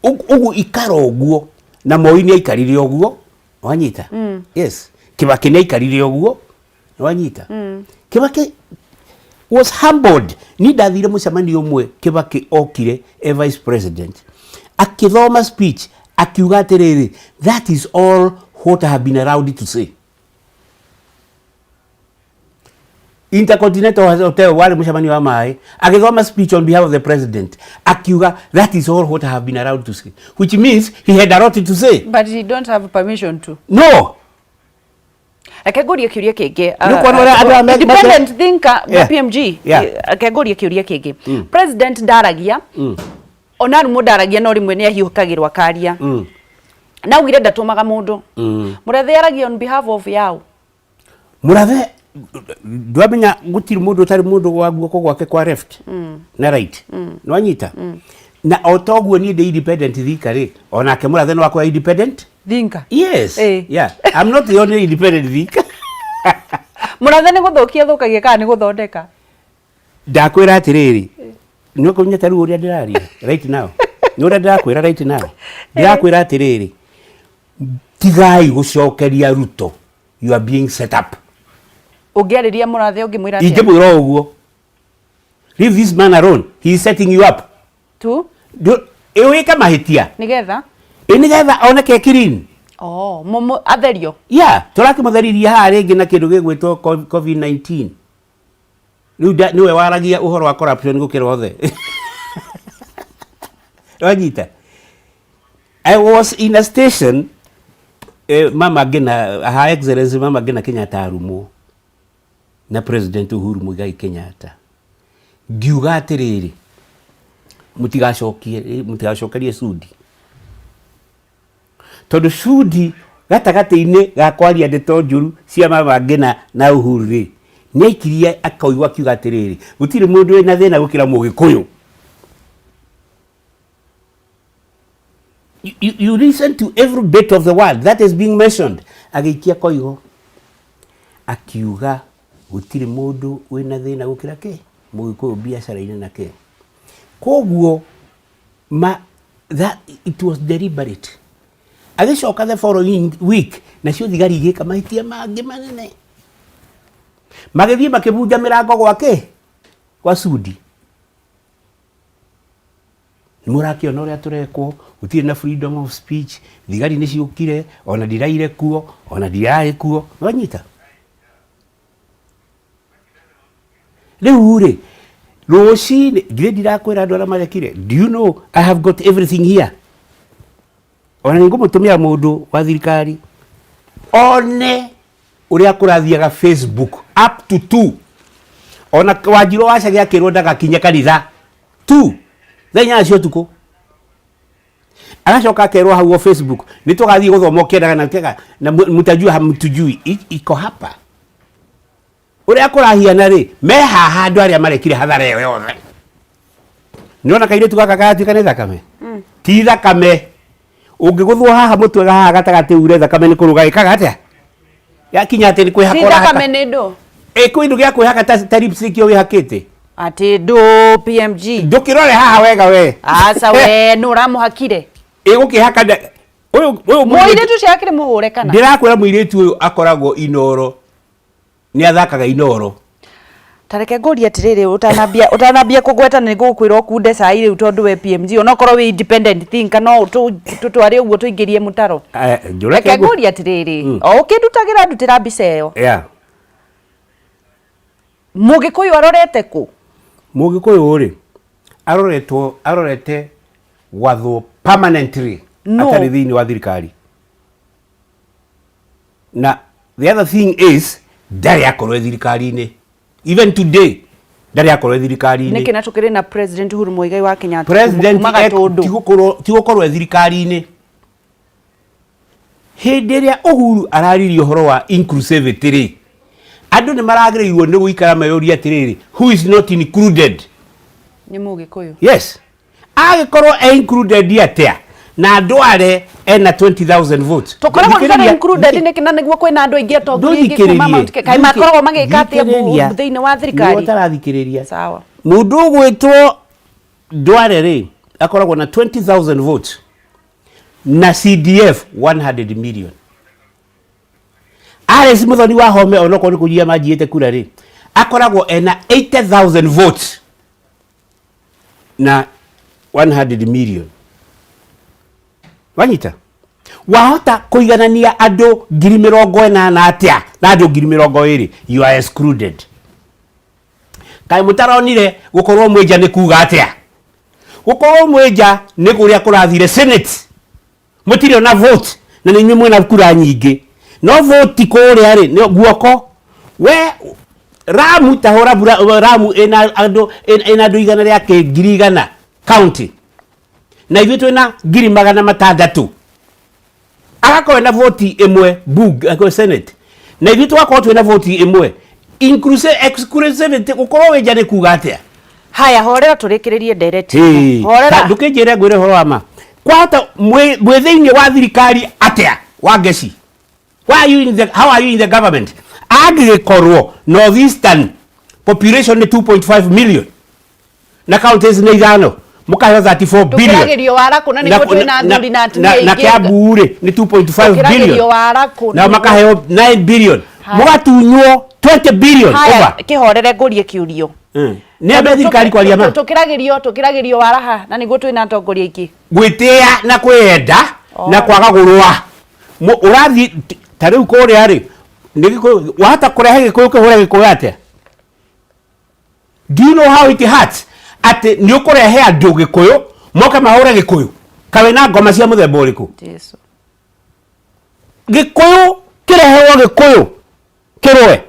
ũguo ikara ũguo na Moi nĩ aikarire ũguo wanyita yes Kibaki nĩ aikarire ũguo wanyita Kibaki was humbled ni ndathire mũcemanio ũmwe Kibaki okire vice president akithoma speech akiuga atĩrĩrĩ that is all what I have been allowed to say. Intercontinental Hotel wale mũcemanio wa Mai akithoma speech on behalf of the president akiuga that is all what I have been allowed to say, which means he had a lot to say but he don't have permission to. No. Akagoria kiuria kĩngĩ independent thinker PMG akagoria kiuria kĩngĩ president ndaragia ona rumo ndaragia no rimwe nĩ ahiũkagĩrwo akaria na ugire ndatumaga mũndũ Mũrathe aragia on behalf of yao Mũrathe ndwamenya gũtirĩ mũndũ ũtarĩ mũndũ wa guoko gwake kwa left na right nĩwanyita na otoguo niĩ ndĩ independent thinker rĩ onake Mũrathe nĩ wakwa independent thinker yes yeah I'm not the only independent thinker Mũrathe nĩ gũthũkia thũkagia kana nĩ gũthondeka ndakwĩra atĩrĩrĩ nĩ ũkũnyita rĩu ũrĩa ndĩraria right now nĩ ũrĩa ndĩrakwĩra right now ndĩrakwĩra atĩrĩrĩ tigai gũcokeria Ruto you are being set up ũngĩarĩria Mũrathe ũngĩmwĩra atĩa ingĩmwĩra ũguo leave this man alone he is setting you up tu wĩka mahĩtia nĩgetha oneke clean momo atherio yeah tũrakĩmũtheririe haha rĩngĩ na kĩndũ gĩgwĩtwo COVID-19 rĩu nĩwe waragia ũhoro wa corruption gũkĩra othe wanyita I was in a station Mama Ngina Her Excellency Mama Ngina Kenyatta arumwo na President Uhuru Muigai Kenyatta ngiuga atĩrĩrĩ mũtigacokerie Sudi tondũ Sudi gatagatĩ-inĩ ga kwaria ndeto njũru cia Mama Ngina na Uhuru rĩ nĩaikirie akaigua akiuga atĩrĩrĩ gũtirĩ mũndũ wĩna thĩna gũkĩra Mũgĩkũyũ. You listen to every bit of the word that is being mentioned. Agĩikia koigo akiuga gũtirĩ mũndũ wĩna thĩna gũkĩra kĩ Mũgĩkũyũ biacara-inĩ na kĩ koguo that it was deliberate. Agĩcoka the following week nacio thigari igĩka mahĩtia mangĩ manene magĩthiĩ makĩbunja mĩrango gwake kwa Sudi. Mũrakĩona ũrĩa tũrekwo gũtirĩ na freedom of speech thigari nĩ ciũkire ona ndiraire kuo ona ndirarĩ kuo wanyita rĩu rĩ rũcinĩ ngire ndirakwĩra andũ arĩa marekire do you know I have got everything here ona nĩngũmũtũmĩra mũndũ wa thirikari one ũrĩa kũrathiaga Facebook up to 2 ona Wanjirũ Wacage akĩrwo ndagakinye kanitha 2 thenya acio tuko agacoka akerwo hau wa Facebook nĩtũgathiĩ gũthoma ũkĩendaga na mũtajua hamtujui iko hapa ũrĩa kũrahiana rĩ me haha andũ arĩa marekire hathara ĩyo yothe nĩona kairĩtu gaka gatuĩka nĩ thakame ti thakame ũngĩgũthwo haha mũtwe haha gatagatĩ ure thakame nĩ kũrũga ĩkaga atĩa yakinya atĩ nĩ kwĩhaka ũrahaka ti thakame nĩ ndũ kwĩ ndũ gĩa kwĩhaka ta lipstick wĩhakĩte ati ndũ PMG ndũkĩrore haha wega we aca we nũ ũramũhakire gũkĩhaka ũyũ mũirĩtu ciakĩrĩ mũhũre kana ndĩrakwĩra mũirĩtu ũyũ akoragwo Inoro nĩ athakaga Inoro tareke ngũria atĩrĩrĩ ũtanambia kũgweta nĩ gũkwĩra ũkunde cai rĩu tondũ we PMG onokorwo wĩ independent thinker no tũtware ũguo tũingĩrie mũtaro reke ngũria atĩrĩrĩ o ũkĩndutagĩra ndutĩra mbica ĩyo Mũgĩkũyũ arorete kũ Mũgĩkũyũ rĩ arorete wathwo permanently atarĩ thĩinĩ wa thirikari na the other thing is ndarĩ akorwo thirikari-inĩ even today ndarĩ akorwo thirikari-inĩ nĩkĩ na tũkĩrĩ na President Uhuru Muigai wa Kenyatta president ti gũkorwo thirikari-inĩ hĩndĩ ĩrĩa Uhuru araririe ũhoro wa inclusivity rĩ andu ni maragiriirwo ni guikara mayori atiriri who is not included ni mugikuyu yes agikorwo included atia na andu are ena 20,000 votes tokoragwo ndari included ni kina niguo kwina andu aingi atongoria kuma Mount Kenya kai makoragwo magikate thiini wa thirikari ni utarathikiriria sawa mundu ugwitwo Ndware ri akoragwo na 20,000 votes na CDF 100 million Ares Muthoni wa Home onoko ni kujia majiete kura ri akoragwo ena 80,000 votes na 100 million wanyita wahota kuiganania andu 80,000 atia na andu 20,000 you are excluded kai mutaronire gukorwo mweja ni kuga atia gukorwo mweja ni kuria kurathire senate mutire na vote na ni nyumwe na kura nyingi no vote kuria ri ni guoko we Ramu tahora Ramu ena andu igana riake 100 county na ithuĩ twĩna 600 agakorwo na voti imwe bug senate na ithuĩ twakorwo twĩna voti imwe exclusivity gukorwo wenja nĩ kuga atia haya horera turikiririe direct horera ndukĩnjĩre ngwĩre horo wa ma kwahota mwĩ thĩinĩ wa thirikari atia Wangeci how are you in the government angĩgĩkorwo northeastern population ni 2.5 million na counties ni 5 mukayo 34 billion tukiragirio wara kuna ni gutwe na nduri na atumia na Kiambu ni 2.5 billion na makayo 9 billion mugatunywo 20 billion over kihorere ngurie kiurio ni abe thirikari kwaria ma tukiragirio wara ha na ni gutwe na atongoria ingi gwitia na kwenda na kwaga gurwa urathi tariu kuria ri nigiko wahata kurehe gikuyu kihore gikuyu atia do you know how it hurts ati ni ukurehe andu gikuyu moka mahore gikuyu kawe na ngoma cia muthemba uriku Jesu gikuyu kirehewo gikuyu kirwe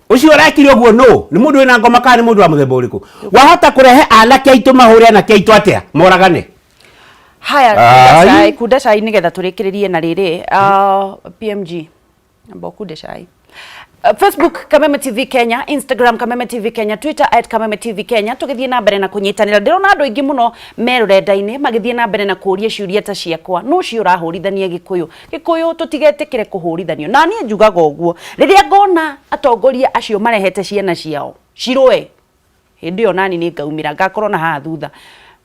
ucio rakire guo no ni mundu wina ngoma kana ni mundu wa muthemba uriku wahota kurehe anake aitu mahure anake aitu atia moragane haya kuda cai nigetha turikiririe na riri PMG amba kuda cai Facebook Kameme TV Kenya, Instagram Kameme TV Kenya, Twitter @Kameme TV Kenya. Tugithie na mbere na kunyitanira ndirona andu aingi muno merurenda-ini magithie na mbere na kuria ciuria ta ciakwa no cio urahurithania gikuyu tutigetikire kuhurithanio na nie njugaga uguo riria ngona atongoria acio marehete ciana ciao cirwe hindi yo nani ni ngaumira ngakorwo na haha thutha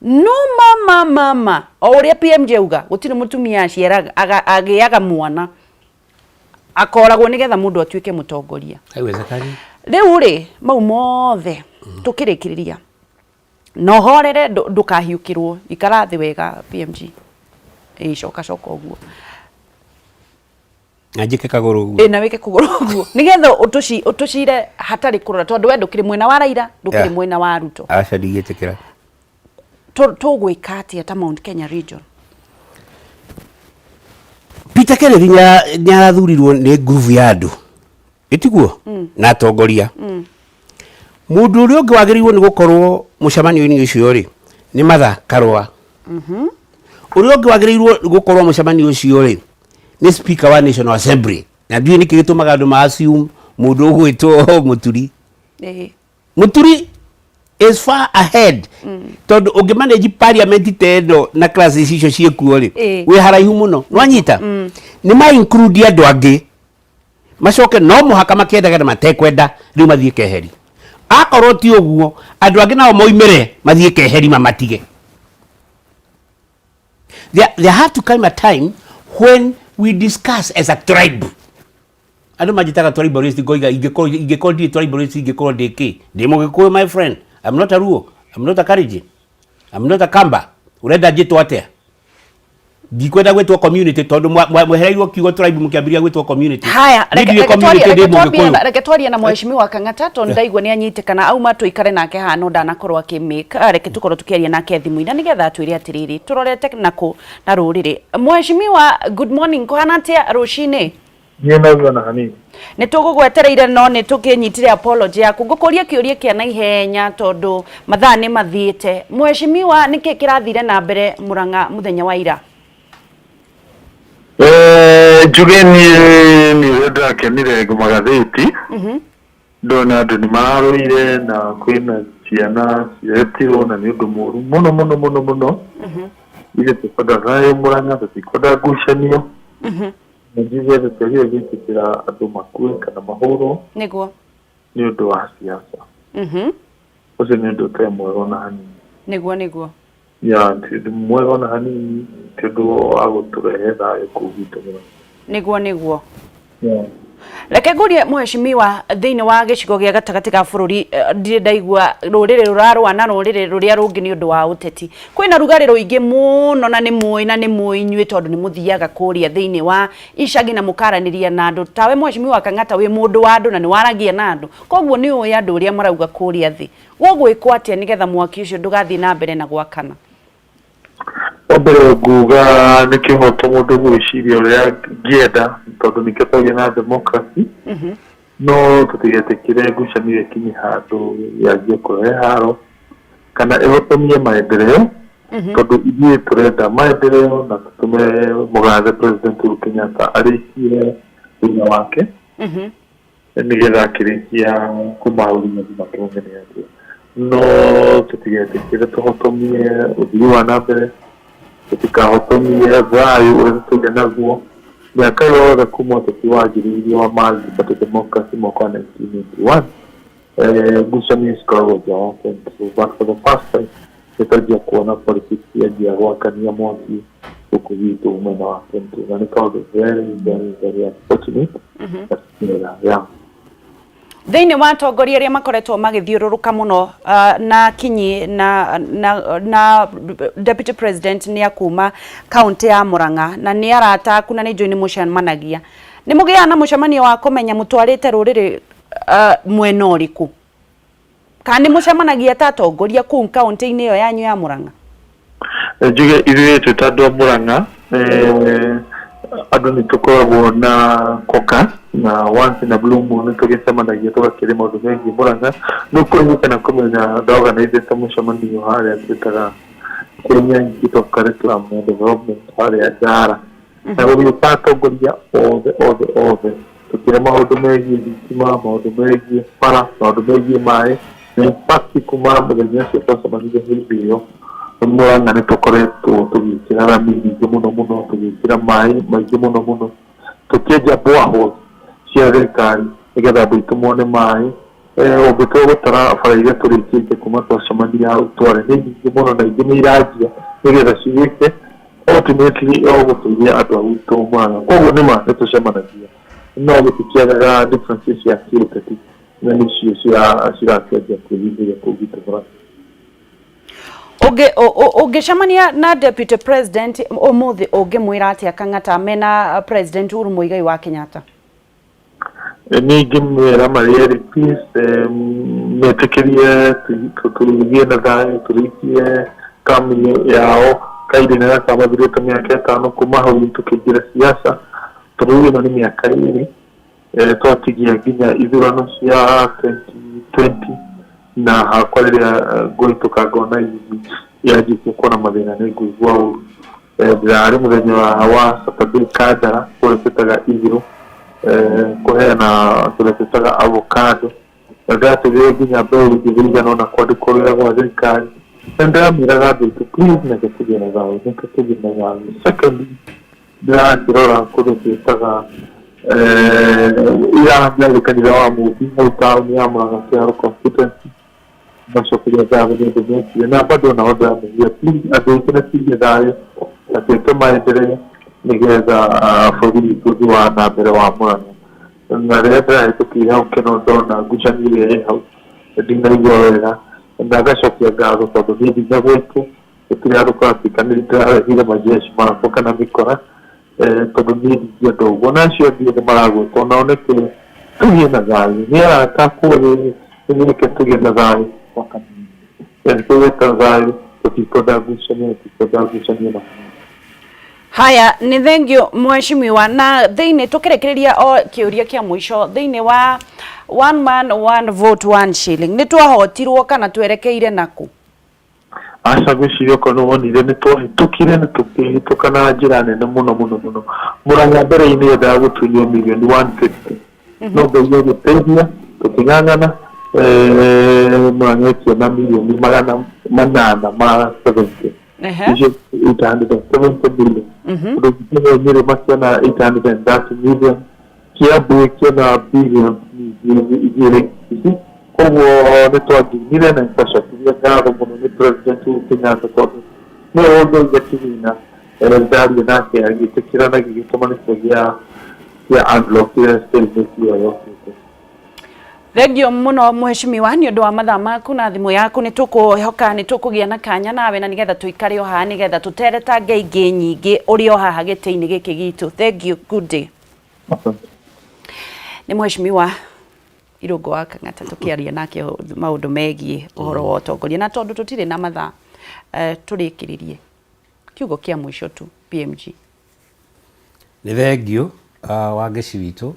no mama o uria PMJ uga gutire mutumia aciara agiaga mwana akoragwo nigetha mundu atuike mutongoria haiwezekani riu ri mau mothe tukirikiriria no horere ndukahiukirwo ikarathi wega PMG coka uguo ajike kaguru uguo na wike kuguru uguo nigetha utucire hatari kurora tondu we ndukiri mwena wa Raila ndukiri mwena wa Ruto aca ndigetekera tugwika atia ta Mount Kenya region Peter Kennedy ni arathurirwo ni groove ya andu itiguo na atongoria mundu uri ungi wagiriirwo ni gukorwo mucemanio-ini ucio ri ni Martha Karua uri ungi wagiriirwo gukorwo mucemanio ucio ri ni Speaker wa National Assembly na ndiye niki gitumaga andu ma assume mundu ugwitwo Muturi is far ahead tondu ungi manage parliament tendo na classes icio ciekuo ri we haraihu muno nwanyita ni ma include andu angi macoke no muhaka makiendaga na matekwenda riu mathie keheri akorwo ti uguo andu angi nao moimire mathie keheri mamatige there have to come a time when we discuss as a tribe andu majitaga tribalist goiga ingekodi tribalist ingekodi diki ndimo gikuyu my friend I'm not a Luo, I'm not a Kalenjin, I'm not a Kamba. Urenda jitu atia ndikwenda gwetwo community tondu mwehereirwo kiugo tribe mukiambiria gwetwo community haya reke twaria na mheshimiwa Kang'ata tondu ndaigua ni anyitikana auma tuikare nake hano ndanakorwo akimika reke tukorwo tukiaria nake thimu-ini nigetha atwire atiriri turorete na ruriri mheshimiwa good morning kuhana atia rucini na hani ni tugugwetereire no ni tukinyitire apology yaku ngukuria kiuria kia na ihenya tondu mathaa ni mathiite mheshimiwa niki kirathire na mbere Murang'a muthenya wa ira Jugeni ni reda kenire magatheti. Ndona andu ni mararũire na kwina ciana ciretirwo na nĩ ũndũ mũru mũno. Ile tukwenda thayo Murang'a tutikwenda ngucanio. Ngiye gũteithia gwĩtĩkĩra andũ makue kana mahũrwo. Nĩguo. Nĩ ũndũ wa siasa. Ũcio nĩ ũndũ ũtarĩ mwega na hanini. Nĩguo. Ya, ti mwega na hanini tondũ wa gũtũrehe thayũ kũu gwitũ Murang'a. Nĩguo. Reke ngurie mheshimiwa thiini wa gicigo gia gatagati ga bururi ndire ndaigua rurire rurarwa na rurire ruria rungi ni undu wa uteti kwina rugari ruingi muno na ni mui nyue tondu ni muthiaga kuria thiini wa icagi na mukaraniria na andu tawe mheshimiwa Kang'ata wi mundu wa andu na ni waragia na andu koguo ni uya andu uria marauga kuria thi gwogwikwo atia nigetha mwaki ucio ndugathi na mbere na gwakana Obere nguga nĩ kĩhoto mũndũ gwĩciria ũrĩa ngĩenda tondũ nĩ kĩtagĩa na democracy. No tũtigetĩkĩre ngucanio ikinye handũ yanjie kũrehe haro kana ĩhotomie maendeleo tondũ ithuĩ tũrenda maendeleo na tũtũme mũgathe President Uhuru Kenyatta arĩkie wĩra wake nĩgetha akĩrĩkia kũmaũria makĩmenya nĩ atĩa. No tũtigetĩkĩre tũhotomie ũthii wa na mbere tutikahotomie thayũ ũrĩa tũgĩa naguo miaka yothe kuma ũteti wanjĩrĩirie wa Multi-Party Democracy mwaka wa 1981 ngucanio cikoragwo nja wa country but for the first time nĩtwanjia kuona politics yanjia gwakania mwaki gũkũ gwitũ mwena wa country na nĩ kaũndũ very unfortunate. Thiini wa atongoria aria makoretwo magithiururuka muno na kinyi na deputy president ni akuma county ya Murang'a na ni arata kuna ni join mucemanagia ni mugia na mucemanio wa kumenya mutwarite ruriri mwena uriku kandi mucemanagia ta atongoria ku county ini yo yanyu ya Murang'a njuge ithuĩ twĩ ta andũ a Murang'a andũ nĩ tũkoragwo na koka na once in a blue moon tũgĩcemanagia tũgakĩrĩ maũndũ megiĩ Murang'a no kũririkana kũmenya ndaorganĩzĩte mũcemanio harĩa twĩtaga Kenya Institute of Curriculum and Development harĩa Njara na gũgĩũka atongoria othe tũkĩrĩ maũndũ megiĩ thitima maũndũ megiĩ bara maũndũ megiĩ maĩ na in fact kuma mũthenya ũcio twacemanirie hĩndĩ ĩyo Murang'a nĩ tũkoretwo tũgĩkĩra rami nyingĩ mũno tũgĩkĩra maĩ maingĩ mũno tũkĩenja borehole cia thirikari nĩgetha andũ aitũ mone maĩ ũngĩtua gũtara bara iria tũrĩkĩte kuma twacemania hau twarĩ nĩ nyingĩ mũno na ingĩ nĩ iranjia nĩgetha cigĩke ultimately gũteithia andũ a gwitũ Murang'a koguo nĩ ma nĩ tũcemanagia no gũtikĩagaga differences cia kĩũteti na nĩcio cirakĩanjia kwĩhithĩria kũu gwitũ Murang'a. Ungicemania na deputy president umuthi ungimwira atia Kang'ata mena president Uhuru Muigai wa Kenyatta ni ngimwira marieri peace metĩkĩrie tũtũgie na thayũ tũrĩkie kamĩnĩ yao kaidĩ na kamathirĩte mĩaka 5 kuma hau tũkĩingĩra siasa tũrũgĩ na nĩ mĩaka 2 twatigia nginya ithurano cia 2020 na hakwa rĩrĩa ngũhĩtũka ngona yanjĩtie kuona mathĩna nĩ ngũigua ũru ndĩrarĩ mũthenya wa Saturday Kandara kũrĩa twĩtaga Igũrũ kũheana kũrĩa twĩtaga avocado na ndĩrateithĩrĩria nginya mbeũ njĩthĩ na kwandĩkwo wĩra gwa thirikari na ndĩramĩraga andũ aitũ please reke tũgĩe na thayũ reke tũgĩe na thayũ. Secondly ndĩrakĩrora kũndũ twĩtaga irathia kanitha wa Mũmbi hau taũni ya Murang'a Kĩharo constituency macokeria thayũ nĩ ũndũ mekire na bado nao ndĩramenya please andũ aitũ na tũgĩe thayũ na twĩke maendeleo nĩgetha bũrũri witũ ũthiĩ wa na mbere wa Murang'a na rĩrĩa ndĩrahĩtũkĩire hau kĩno ndona ngucanio ĩrĩa ĩ hau ndinaigua wega na ngacokia ngatho tondũ niĩ nginya gwitũ gũtirĩ andũ kũratuĩkanĩria ndĩrarehire majeshi makwa kana mĩkora tondũ niĩ ndingĩenda ũguo na acio angĩ nĩ maragwĩtwo nao nĩkĩ tũgĩe na thayũ nĩ arata kũrĩ nĩkĩ tũgĩe na thayũ tũgĩe na thayũ tũtikwenda ngucanio na haya ni thengio mheshimiwa na thiini tukirekereria o kiuria kia mwisho thiini wa one man one vote one shilling ni twahotirwo kana twerekeire naku aca gwiciria ko no wonire ni twahitukire ni tukihituka na njira nene muno Murang'a mbere-ini yendaga gutunywo milioni 150 no Ngai agĩteithia tuking'ang'ana Murang'a ĩkĩona milioni 870 870 billion Nyeri makiona 830 million Kiambu ĩkĩona billion igĩrĩ koguo nĩ twathimire na nĩtwacokirie ngatho mũno nĩ President Uhuru Kenyatta tondũ nĩwe ũndũire kĩgĩna ndaria nake agĩtĩkĩra na gĩgĩtũma nĩkĩo gĩa unblock statement ĩyo yokĩte. Thengio muno mheshimiwa ni undu wa mathaa maku na thimu yaku ni tukuhoka ni tukugia na kanya nawe na nigetha tuikare o haha nigetha tutereta ngeingĩ nyingĩ uri o haha gĩtĩ-inĩ gĩkĩ gitu. Thank you, good day. Ni mheshimiwa Irungu wa Kang'ata tukiaria nake maundu megie uhoro wa utongoria na tondu tutire na mathaa turikiririe kiugo kia mwisho tu PMG. Ni thengio Wangeci witu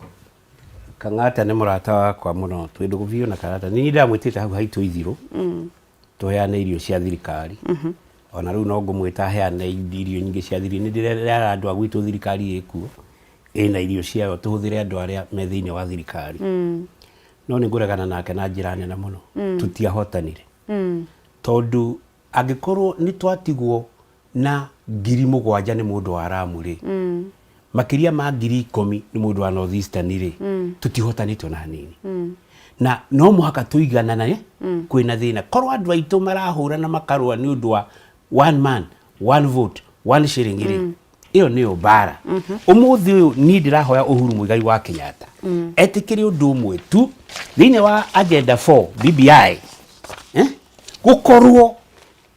Kang'ata ni murata wakwa muno twindu biu na Kang'ata ni ndamwitite hau haitu ithiru tuheane irio cia thirikari ona riu no ngumwita heane irio nyingi cia thirikari ni ndirera andu a gwitu thirikari ikuo ina irio ciao tuhuthire andu aria me thiini wa thirikari no ni nguregana nake na njira nene muno tutiahotanire tondu angikorwo ni twatigwo na 7,000 ni mundu wa Ramu ri makiria ma 10,000 ni mundu wa North Eastern ri tutihotanitwo na hanini na no muhaka tuiganana kwina thina korwo andu aitu marahura na makarwa ni undu wa one man one vote one shilling ri iyo ni obara umuthi uyu ni ndirahoya Uhuru Muigai wa Kenyatta etikiri undu umwe tu thine wa agenda 4 BBI gukorwo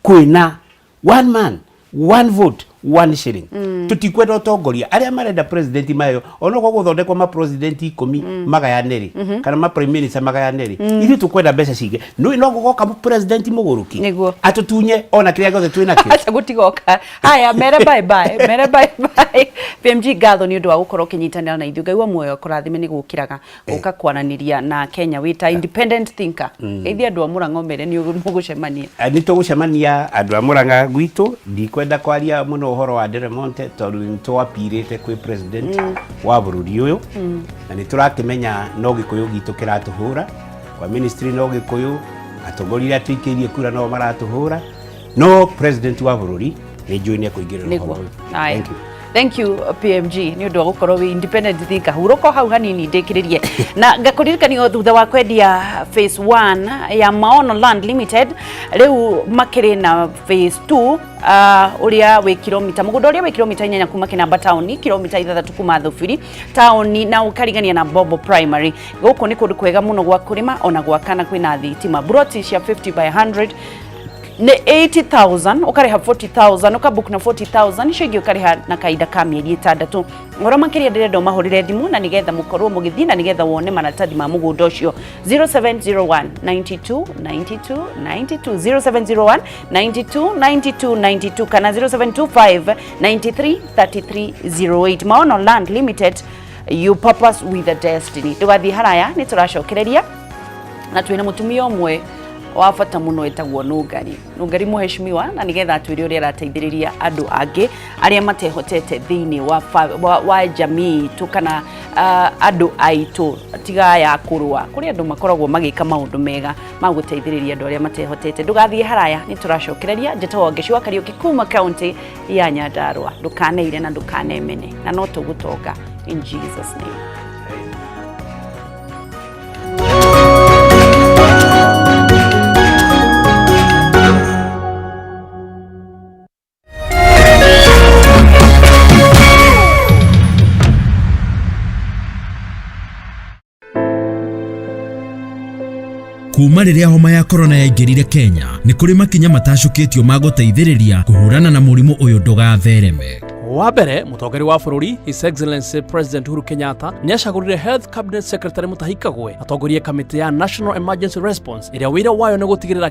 kwina one man one vote one shilling tutikwenda utongoria aria marenda president mayo ono kwa guthondekwa ma president 10 magayaneri kana ma prime minister magayaneri ili tukwenda mbeca cinge no gugoka president muguruki atutunye ona kiria gothe twina ki acha gutigoka haya mere bye bye PMG gatho ni undu wa gukorwo kinyitanira na ithu Ngai wa muoyo kurathime ni gukiraga guka kwananiria na Kenya wita independent thinker geithia andu a Murang'a mere ni mugucemania ni tugucemania andu a Murang'a gwitu ndikwenda kwaria muno uhoro wa Deremonte tondu ni twapirite kwi president wa bururi uyu na ni turakimenya no gikuyu gitu kiratuhura kwa ministry no gikuyu atongorire atwikirie kura no maratuhura no president wa bururi ni joine kuingirira uhoro uyu. Thank you PMG ni undu wa gukorwo wi independent thinker huruko hau hanini ndikiririe na ngakuririkania thutha wa kwendia phase 1 ya Maono Land Limited riu makiri na phase 2 uria wi kilomita mugunda uria wi kilomita 4 kuma Kinamba town kilomita 3 kuma Thufiri town na ukarigania na Bobo Primary guku ni kundu kwega muno gwa kurima ona gwakana kwina thitima broti cia 50 by 100 ne 80,000 ukariha 40,000 ukabook na 40,000 shigi ukariha na kaida ka mieri 6 ngoro makiria ndirendo mahurire thimu na nigetha mukorwo mugithii na nigetha wone maratathi ma mugunda ucio 0701 92 92 92 0701 92 92 92 kana 0725 93 33 08 Maono Land Limited, you purpose with a destiny. Tugathi haraya ni turacokereria na twina mutumia umwe wa bata muno etagwo Nungari muheshimiwa na nigetha atwire uria arateithiriria andu angi aria matehotete thiini wa jamii tukana andu aitu tiga ya kurwa kuri andu makoragwo magika maundu mega maguteithiriria andu aria matehotete. Ndugathie haraya ni turacokereria njeta Wangeci wa Kariuki kuma county ya Nyandarua. Ndukaneire na ndukanemene na no tugutoka in Jesus name. Kuma riria homa ya corona yaingirire Kenya ni kuri makinya matacukitio ma guteithiriria kuhurana na murimu uyu ndugathereme. Wa mbere mutongoria wa bururi His Excellency President Uhuru Kenyatta ni acagurire Health Cabinet Secretary Mutahikagwe atongorie kamiti ya National Emergency Response iria wira wayo ni gutigirira